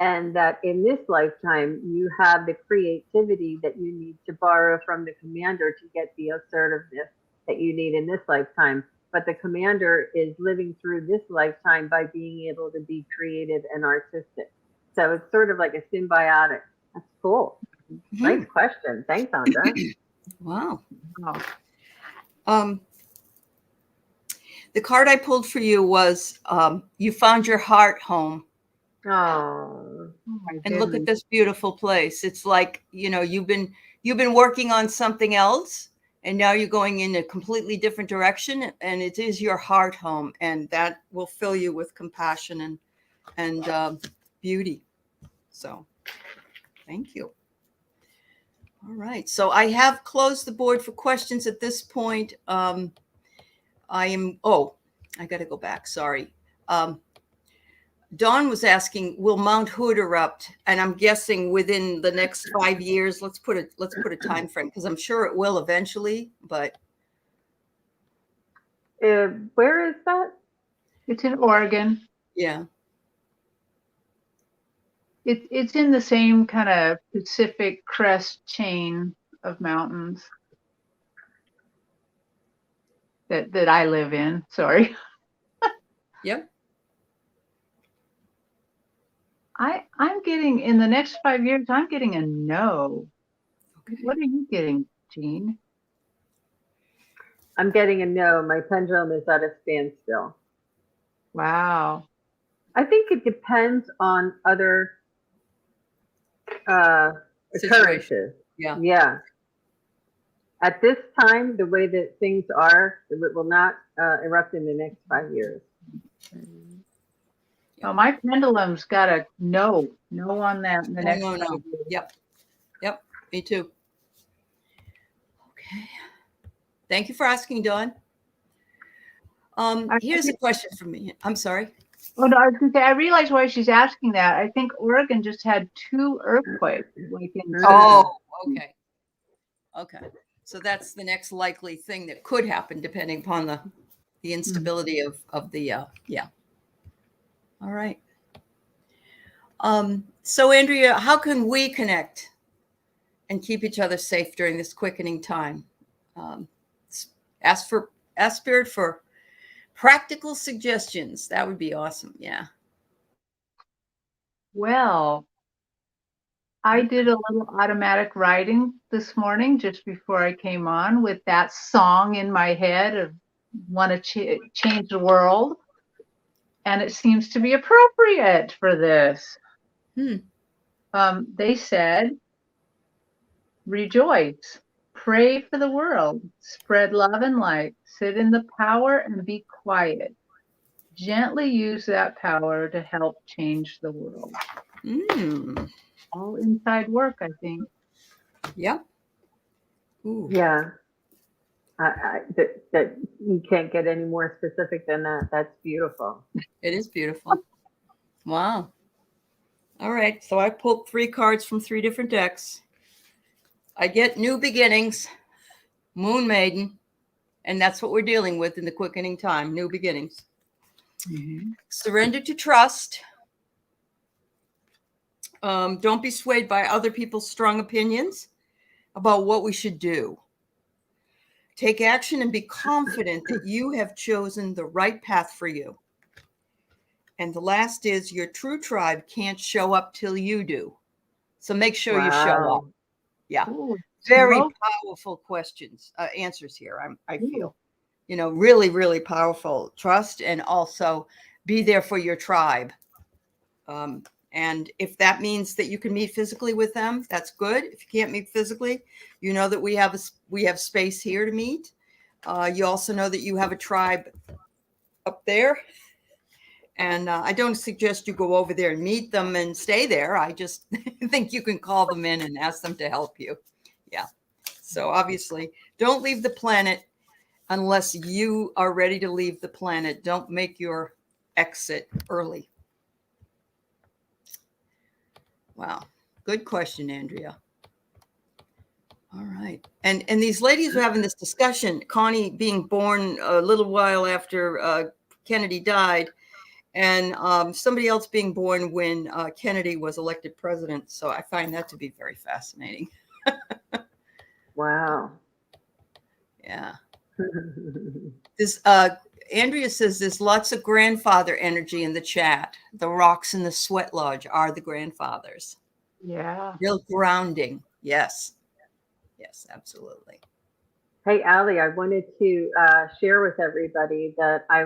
and that in this lifetime, you have the creativity that you need to borrow from the commander to get the assertiveness that you need in this lifetime. But the commander is living through this lifetime by being able to be creative and artistic. So it's sort of like a symbiotic. That's cool. Nice question. Thanks, Andra.
Wow. The card I pulled for you was you found your heart home.
Oh,
and look at this beautiful place. It's like, you've been working on something else, and now you're going in a completely different direction, and it is your heart home, and that will fill you with compassion and beauty. So thank you. All right. So I have closed the board for questions at this point. I got to go back. Sorry. Dawn was asking, will Mount Hood erupt? And I'm guessing within the next 5 years. Let's put a time frame, because I'm sure it will eventually. But
where is that?
It's in Oregon.
Yeah.
It's in the same kind of Pacific crest chain of mountains that I live in. Sorry.
Yep.
I'm getting, in the next 5 years, I'm getting a no. Okay. What are you getting, Jean?
I'm getting a no. My pendulum is at a standstill.
Wow.
I think it depends on other occurrences.
Yeah.
Yeah. At this time, the way that things are, it will not erupt in the next 5 years.
Oh, my pendulum's got a no on that in the next.
No. Yep. Me too. Okay. Thank you for asking, Dawn. Here's a question from me. I'm sorry.
Oh no, I was going to say, I realize why she's asking that. I think Oregon just had 2 earthquakes.
Oh, okay. Okay. So that's the next likely thing that could happen, depending upon the instability of the, yeah. All right. So Andrea, how can we connect and keep each other safe during this quickening time? Ask Spirit for practical suggestions. That would be awesome. Yeah.
Well, I did a little automatic writing this morning just before I came on with that song in my head of want to change the world. And it seems to be appropriate for this. They said, rejoice, pray for the world, spread love and light, sit in the power and be quiet. Gently use that power to help change the world. All inside work, I think.
Yep. Ooh.
Yeah. That you can't get any more specific than that. That's beautiful.
It is beautiful. Wow. All right. So I pulled 3 cards from 3 different decks. I get New Beginnings, Moon Maiden, and that's what we're dealing with in the quickening time, new beginnings. Surrender to trust. Don't be swayed by other people's strong opinions about what we should do. Take action and be confident that you have chosen the right path for you. And the last is your true tribe can't show up till you do. So make sure you show up. Yeah.
Ooh,
very powerful questions, answers here. I feel, really, really powerful. Trust and also be there for your tribe. And if that means that you can meet physically with them, that's good. If you can't meet physically, you know that we have space here to meet. You also know that you have a tribe up there. And I don't suggest you go over there and meet them and stay there. I just think you can call them in and ask them to help you. Yeah. So obviously, don't leave the planet unless you are ready to leave the planet. Don't make your exit early. Wow. Good question, Andrea. All right. And these ladies were having this discussion, Connie being born a little while after Kennedy died, and somebody else being born when Kennedy was elected president. So I find that to be very fascinating.
Wow.
Yeah. This Andrea says there's lots of grandfather energy in the chat. The rocks in the sweat lodge are the grandfathers.
Yeah.
Real grounding. Yes. Yes, absolutely.
Hey, Allie, I wanted to share with everybody that I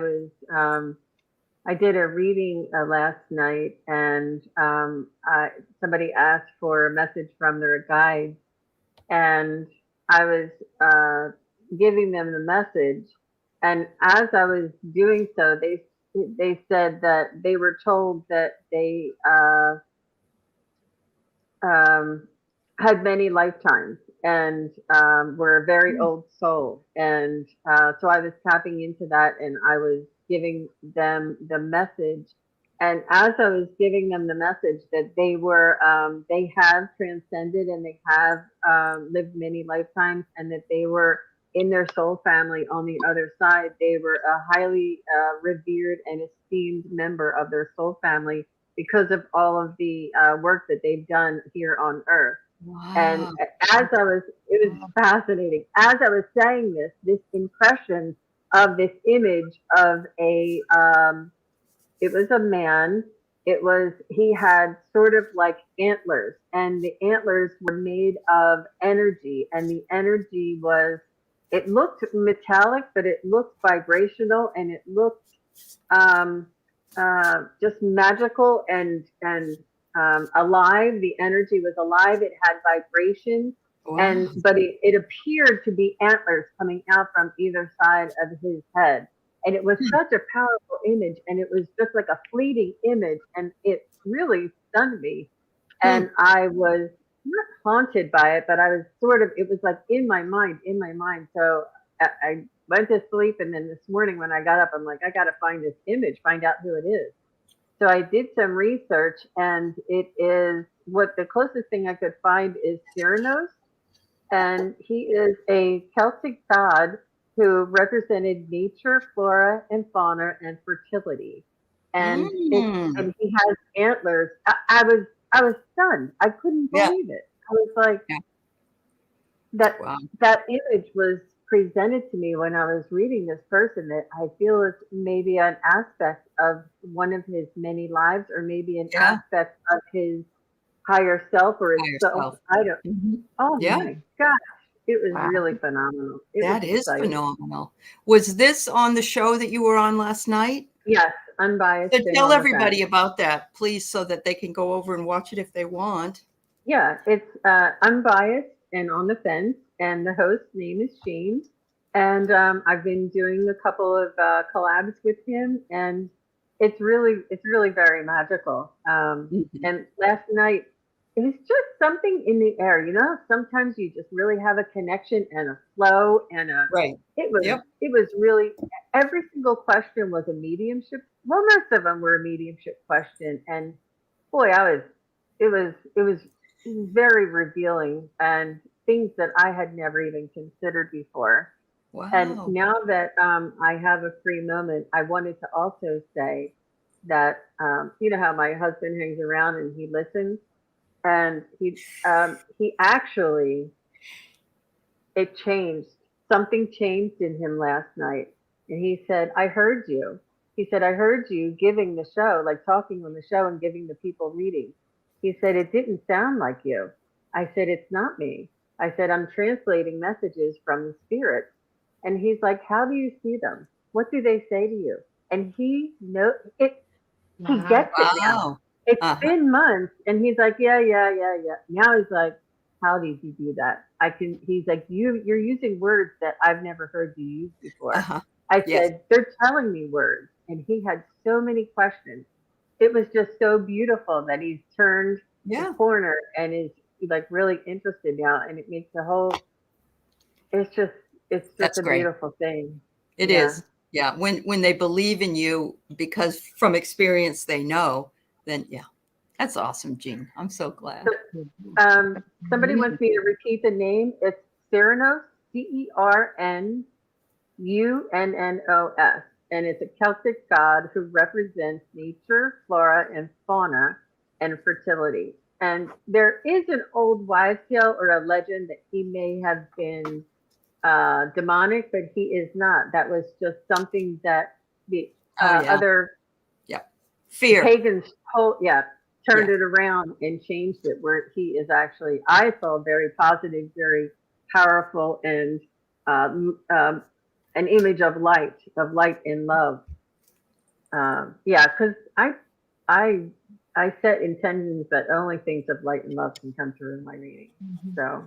did a reading last night, and somebody asked for a message from their guide, and I was giving them the message. And as I was doing so, they said that they were told that they had many lifetimes and were a very old soul. And so I was tapping into that, and I was giving them the message. And as I was giving them the message that they have transcended and they have lived many lifetimes, and that they were in their soul family on the other side, they were a highly revered and esteemed member of their soul family because of all of the work that they've done here on Earth.
Wow.
And it was fascinating. As I was saying this impression of this image of it was a man. He had sort of like antlers, and the antlers were made of energy, and the energy it looked metallic, but it looked vibrational, and it looked just magical and alive. The energy was alive. It had vibration. Wow. But it appeared to be antlers coming out from either side of his head. And it was such a powerful image, and it was just like a fleeting image, and it really stunned me. And I was not haunted by it, but I was it was like in my mind. So I went to sleep, and then this morning when I got up, I'm like, I got to find this image, find out who it is. So I did some research, and it is the closest thing I could find is Cyrano, and he is a Celtic god who represented nature, flora, and fauna, and fertility. And and he has antlers. I was stunned. I couldn't
Yeah.
believe it. I was like,
Yeah.
that
Wow.
that image was presented to me when I was reading this person that I feel is maybe an aspect of one of his many lives, or maybe an
Yeah.
aspect of his higher self or his
Higher
self.
self.
I don't. Oh
Yeah.
my gosh, it was
Wow.
really phenomenal. It was
That is
exciting.
phenomenal. Was this on the show that you were on last night?
Yes, unbiased.
So
and
tell
on the
everybody
fence.
about that, please, so that they can go over and watch it if they want.
Yeah, it's unbiased and on the fence, and the host's name is Shane. And I've been doing a couple of collabs with him, and it's really very magical.
Mhm.
And last night, it was just something in the air. You know, sometimes you just really have a connection and a flow, and
Right. Yep.
it was really, every single question was a mediumship. Well, most of them were a mediumship question, and boy, it was very revealing and things that I had never even considered before. And
Wow.
now that I have a free moment, I wanted to also say that you know how my husband hangs around and he listens, and he actually, it changed. Something changed in him last night, and he said, "I heard you." He said, "I heard you giving the show, like talking on the show and giving the people readings." He said, "It didn't sound like you." I said, "It's not me." I said, "I'm translating messages from the spirits." And he's like, "How do you see them? What do they say to you?" And he know it. He
Wow.
gets it now.
Wow.
It's
Uh-huh.
been months, and he's like, "Yeah, yeah, yeah, yeah." Now he's like, "How did you do that?" I can. He's like, You're using words that I've never heard you use before."
Uh-huh.
I
Yes.
said, "They're telling me words," and he had so many questions. It was just so beautiful that he's turned the
Yeah.
corner and is like really interested now, and it makes the whole. It's just it's just
That's
a
great.
beautiful thing.
It
Yeah.
is. Yeah. When they believe in you because from experience they know, then yeah. That's awesome, Jean. I'm so glad.
Somebody wants me to repeat the name. It's Cernunnos, Cernunnos, and it's a Celtic god who represents nature, flora, and fauna, and fertility. And there is an old wives' tale or a legend that he may have been demonic, but he is not. That was just something that the
Oh yeah.
other
Yeah. Fear.
pagans turned
Yeah.
it around and changed it where he is actually, I saw, very positive, very powerful, and an image of light and love. Yeah, because I I set intentions that only things of light and love can come through in my reading. So,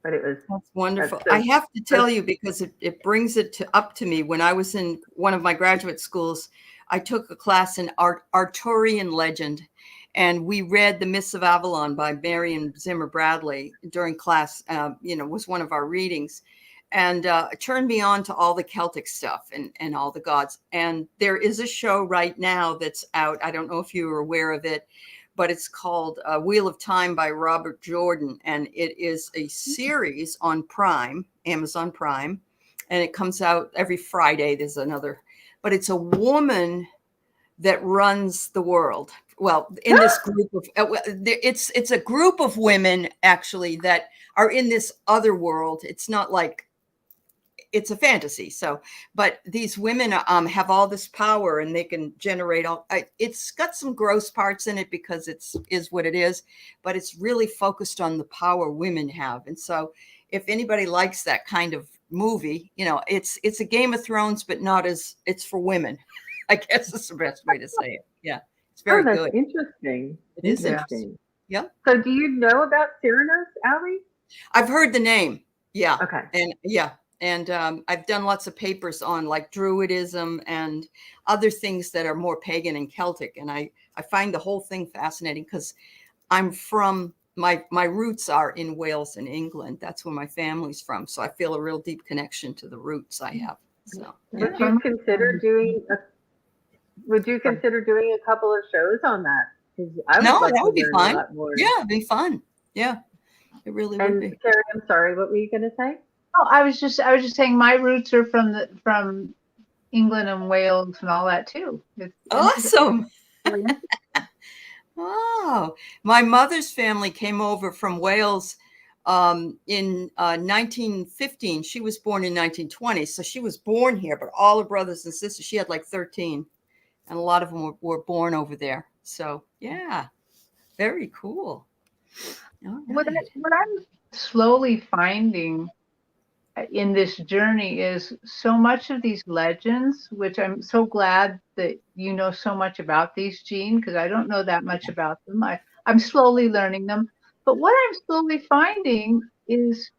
but it was
That's wonderful.
so,
I have to
so
tell you because it brings it up to me. When I was in one of my graduate schools, I took a class in Arturian legend, and we read The Myths of Avalon by Marion Zimmer Bradley during class. Was one of our readings, and it turned me on to all the Celtic stuff and all the gods. And there is a show right now that's out. I don't know if you are aware of it, but it's called Wheel of Time by Robert Jordan. And it is a series on Prime, Amazon Prime. And it comes out every Friday. There's another, but it's a woman that runs the world. Well, in this group of, it's a group of women actually that are in this other world. It's not like, it's a fantasy. So, but these women have all this power and they can generate it's got some gross parts in it because is what it is, but it's really focused on the power women have. And so if anybody likes that kind of movie, it's a Game of Thrones, but not as, it's for women. I guess is the best way to say it. Yeah. It's
oh,
very
that's
good.
interesting.
It is
Yeah.
interesting. Yeah.
So, do you know about Cernunnos, Allie?
I've heard the name. Yeah.
Okay.
And yeah. And I've done lots of papers on like Druidism and other things that are more pagan and Celtic. And I find the whole thing fascinating because I'm from, my roots are in Wales and England. That's where my family's from. So I feel a real deep connection to the roots I have. So yeah.
Would you consider doing a couple of shows on that? Because I would
No,
like
that
to
would be
learn a
fun.
lot more.
Yeah, it'd be fun. Yeah, it really would
And
be.
Terry, I'm sorry, what were you going to say?
Oh, I was just saying my roots are from England and Wales and all that too. It's
Awesome.
interesting.
Wow. My mother's family came over from Wales in 1915. She was born in 1920. So she was born here, but all her brothers and sisters, she had like 13. And a lot of them were born over there. So, yeah, very cool. All
What
right.
I'm slowly finding in this journey is so much of these legends, which I'm so glad that you know so much about these, Jean, because I don't know that much about them. I'm slowly learning them. But what I'm slowly finding is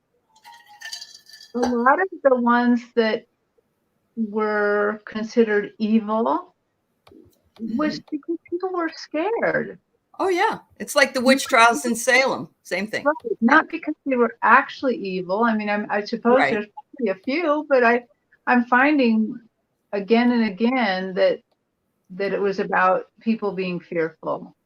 a lot of the ones that were considered evil was because people were scared.
Oh, yeah. It's like the witch trials in Salem. Same thing.
Right. Not because they were actually evil. I mean, I suppose
Right.
there's probably a few, but I'm finding again and again that it was about people being fearful,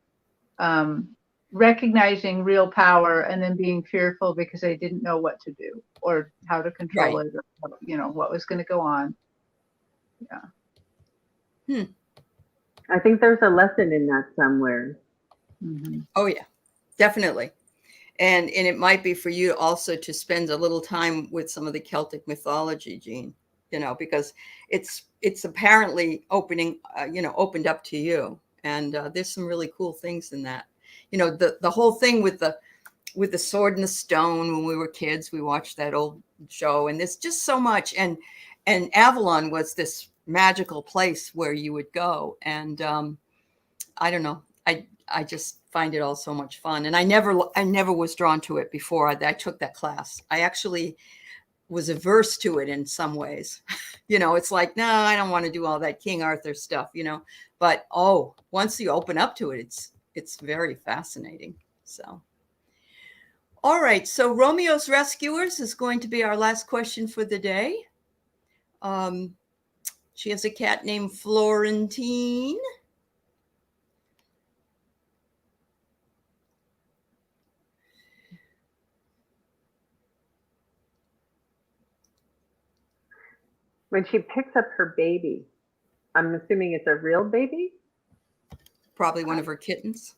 recognizing real power and then being fearful because they didn't know what to do or how to control
Right.
it, or, what was going to go on. Yeah.
I think there's a lesson in that somewhere.
Mm-hmm.
Oh, yeah, definitely. And it might be for you also to spend a little time with some of the Celtic mythology, Jean, because it's apparently opened up to you. And there's some really cool things in that. The whole thing with the sword and the stone. When we were kids, we watched that old show, and there's just so much. And Avalon was this magical place where you would go. And I don't know. I just find it all so much fun. And I never was drawn to it before I took that class. I actually was averse to it in some ways. It's like, no, I don't want to do all that King Arthur stuff, but once you open up to it, it's very fascinating. So, all right. So Romeo's Rescuers is going to be our last question for the day. She has a cat named Florentine.
When she picks up her baby, I'm assuming it's a real baby?
Probably one of her kittens.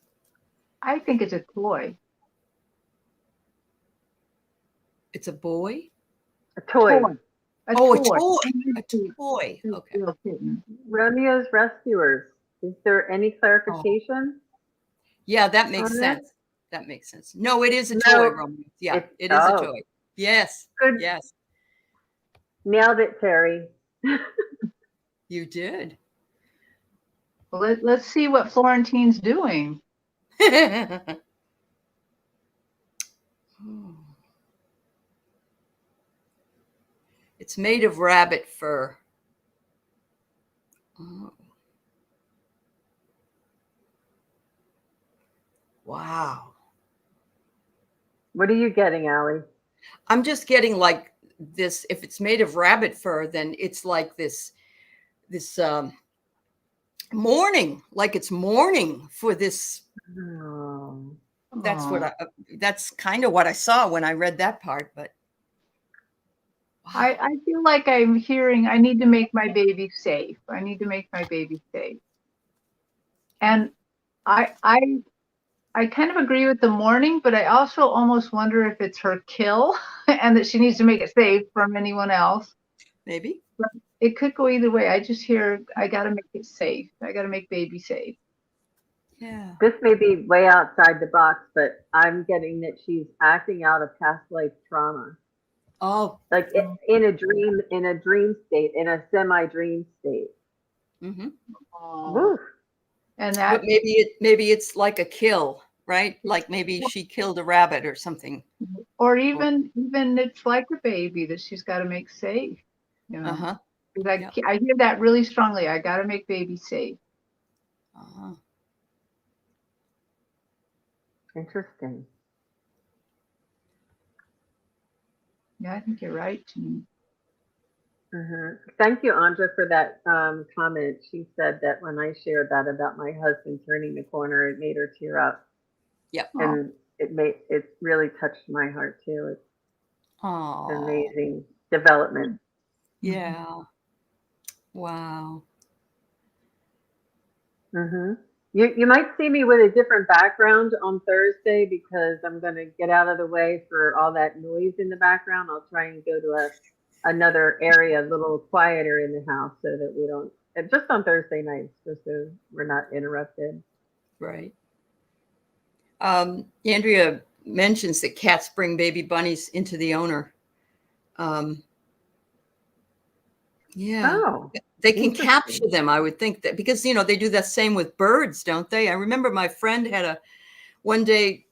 I think it's a toy.
It's a boy?
A toy.
A
toy.
toy.
A toy. Okay.
Romeo's Rescuers. Is there any clarification?
Yeah, that makes sense. That makes sense. No, it is a toy, Romeo. Yeah, it is a toy. Yes.
Good.
Yes.
Nailed it, Terry.
You did.
Well, let's see what Florentine's doing.
It's made of rabbit fur. Oh. Wow.
What are you getting, Allie?
I'm just getting like this. If it's made of rabbit fur, then it's like this mourning, like it's mourning for this.
Oh.
That's kind of what I saw when I read that part, but wow.
I feel like I'm hearing, I need to make my baby safe. I need to make my baby safe. And I kind of agree with the mourning, but I also almost wonder if it's her kill and that she needs to make it safe from anyone else.
Maybe.
But it could go either way. I just hear, I got to make it safe. I got to make baby safe.
Yeah.
This may be way outside the box, but I'm getting that she's acting out of past life trauma.
Oh.
Like in a dream state, in a semi-dream state.
Mm-hmm.
Woo.
And that,
but maybe it's like a kill, right? Like maybe she killed a rabbit or something.
Or even it's like a baby that she's got to make safe.
Uh-huh.
I hear that really strongly. I got to make baby safe.
Uh-huh.
Interesting.
Yeah, I think you're right, Jean.
Mm-hmm. Thank you, Andra, for that comment. She said that when I shared that about my husband turning the corner, it made her tear up.
Yep.
And it really touched my heart too.
Oh,
amazing development.
yeah. Wow.
You might see me with a different background on Thursday because I'm going to get out of the way for all that noise in the background. I'll try and go to another area, a little quieter in the house so that we don't, just on Thursday nights, just so we're not interrupted.
Right. Andrea mentions that cats bring baby bunnies into the owner. Yeah.
Oh,
They can
interesting.
capture them, I would think, that because, they do that same with birds, don't they? I remember my friend had one day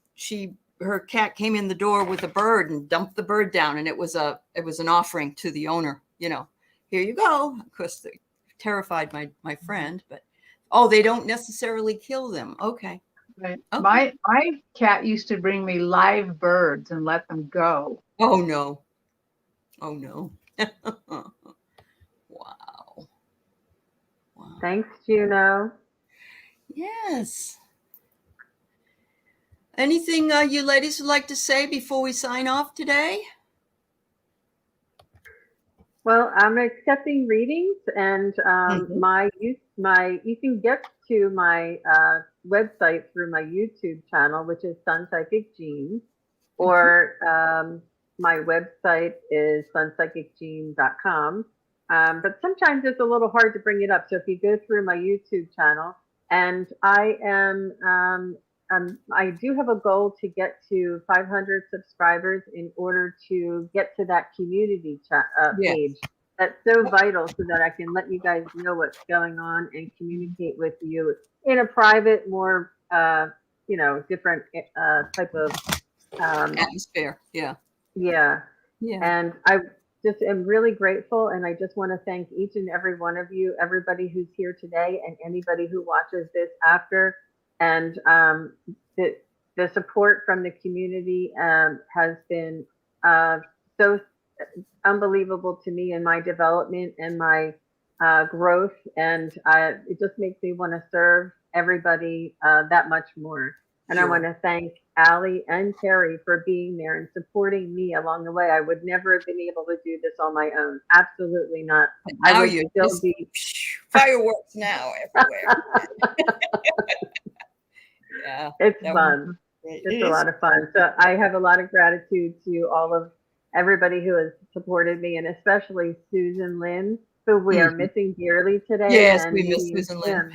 her cat came in the door with a bird and dumped the bird down, and it was an offering to the owner, here you go. Of course, they terrified my friend, but they don't necessarily kill them. Okay.
Right.
Okay.
My cat used to bring me live birds and let them go.
Oh no. Wow.
Thanks, Juno.
Yes. Anything you ladies would like to say before we sign off today?
Well, I'm accepting readings, and you can get to my website through my YouTube channel, which is Sun Psychic Jean, or my website is sunpsychicjean.com. But sometimes it's a little hard to bring it up. So if you go through my YouTube channel, and I do have a goal to get to 500 subscribers in order to get to that community page. That's so vital so that I can let you guys know what's going on and communicate with you in a private, more, different type of
atmosphere. Yeah.
And I just am really grateful. And I just want to thank each and every one of you, everybody who's here today and anybody who watches this after. And the support from the community has been so unbelievable to me in my development and my growth. And it just makes me want to serve everybody that much more. And I want to thank Allie and Terri for being there and supporting me along the way. I would never have been able to do this on my own. Absolutely not.
Now I would still be fireworks now everywhere. Yeah,
it's fun. It's a lot of fun. So I have a lot of gratitude to all of everybody who has supported me, and especially Susan Lynn, who we are missing dearly today.
Yes,
and
we miss Susan Lynn.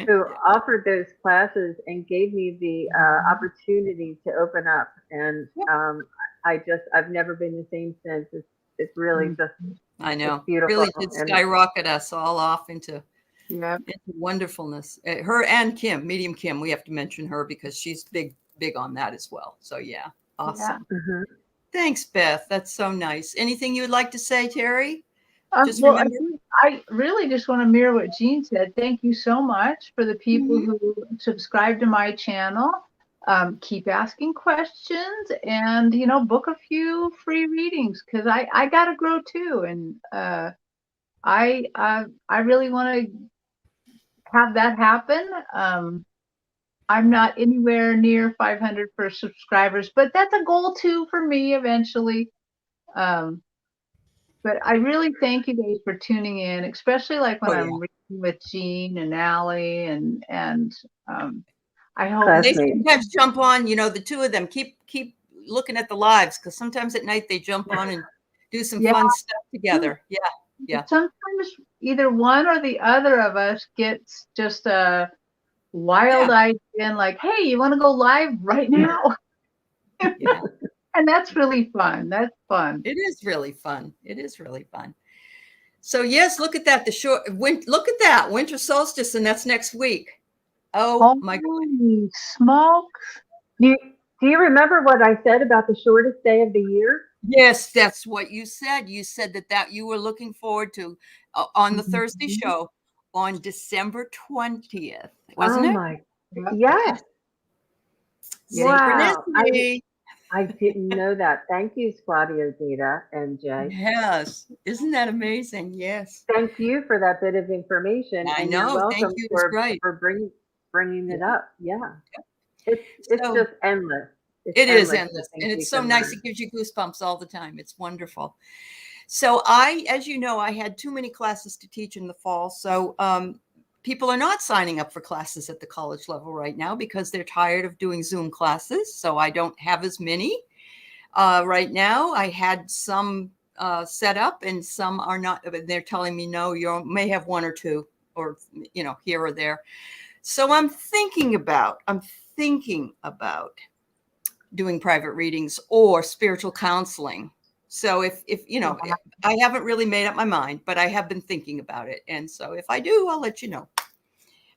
who offered those classes and gave me the opportunity to open up. And I've never been the same since. It's really just,
I know,
beautiful.
Really did skyrocket us all off into wonderfulness. Her and Kim, Medium Kim, we have to mention her because she's big on that as well. So yeah, awesome.
Yeah.
Thanks, Beth. That's so nice. Anything you would like to say, Terri?
I really just want to mirror what Jean said. Thank you so much for the people who subscribe to my channel. Keep asking questions and, book a few free readings because I got to grow too. And I really want to have that happen. I'm not anywhere near 500 for subscribers, but that's a goal too for me eventually. But I really thank you guys for tuning in, especially like when I'm reading with Jean and Allie and I hope
they sometimes jump on, the two of them keep looking at the lives because sometimes at night they jump on and do some fun stuff together. Yeah.
Sometimes either one or the other of us gets just a wild idea and like, hey, you want to go live right now?
Yeah.
And that's really fun. That's fun.
It is really fun. So yes, look at that. Look at that winter solstice, and that's next week. Oh my God!
Smoke.
Do you remember what I said about the shortest day of the year?
Yes, that's what you said. You said that you were looking forward to on the Thursday show on December 20th, wasn't it?
Oh my! Yes. Wow. I didn't know that. Thank you, Squadio Data and Jay.
Yes. Isn't that amazing? Yes.
Thank you for that bit of information.
I know.
You're welcome
Thank you.
for bringing it up. Yeah. It's just endless.
It is
endless.
endless,
The
and
things we
it's so
can
nice.
learn.
It gives you goosebumps all the time. It's wonderful. So I, as you know, I had too many classes to teach in the fall. So people are not signing up for classes at the college level right now because they're tired of doing Zoom classes. So I don't have as many right now. I had some set up and some are not. They're telling me, no, you may have one or two or, here or there. So I'm thinking about doing private readings or spiritual counseling. So if I haven't really made up my mind, but I have been thinking about it. And so if I do, I'll let you know.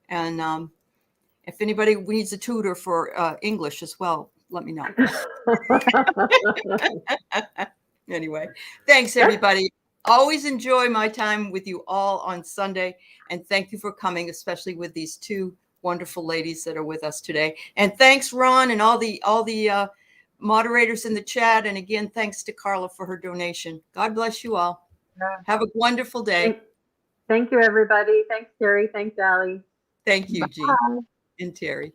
And if anybody needs a tutor for English as well, let me know. Anyway, thanks everybody. Always enjoy my time with you all on Sunday. And thank you for coming, especially with these two wonderful ladies that are with us today. And thanks, Ron, and all the moderators in the chat. And again, thanks to Carla for her donation. God bless you all. Have a wonderful day.
Thank you, everybody. Thanks, Terry. Thanks, Allie.
Thank you, Jean
Bye.
and Terry.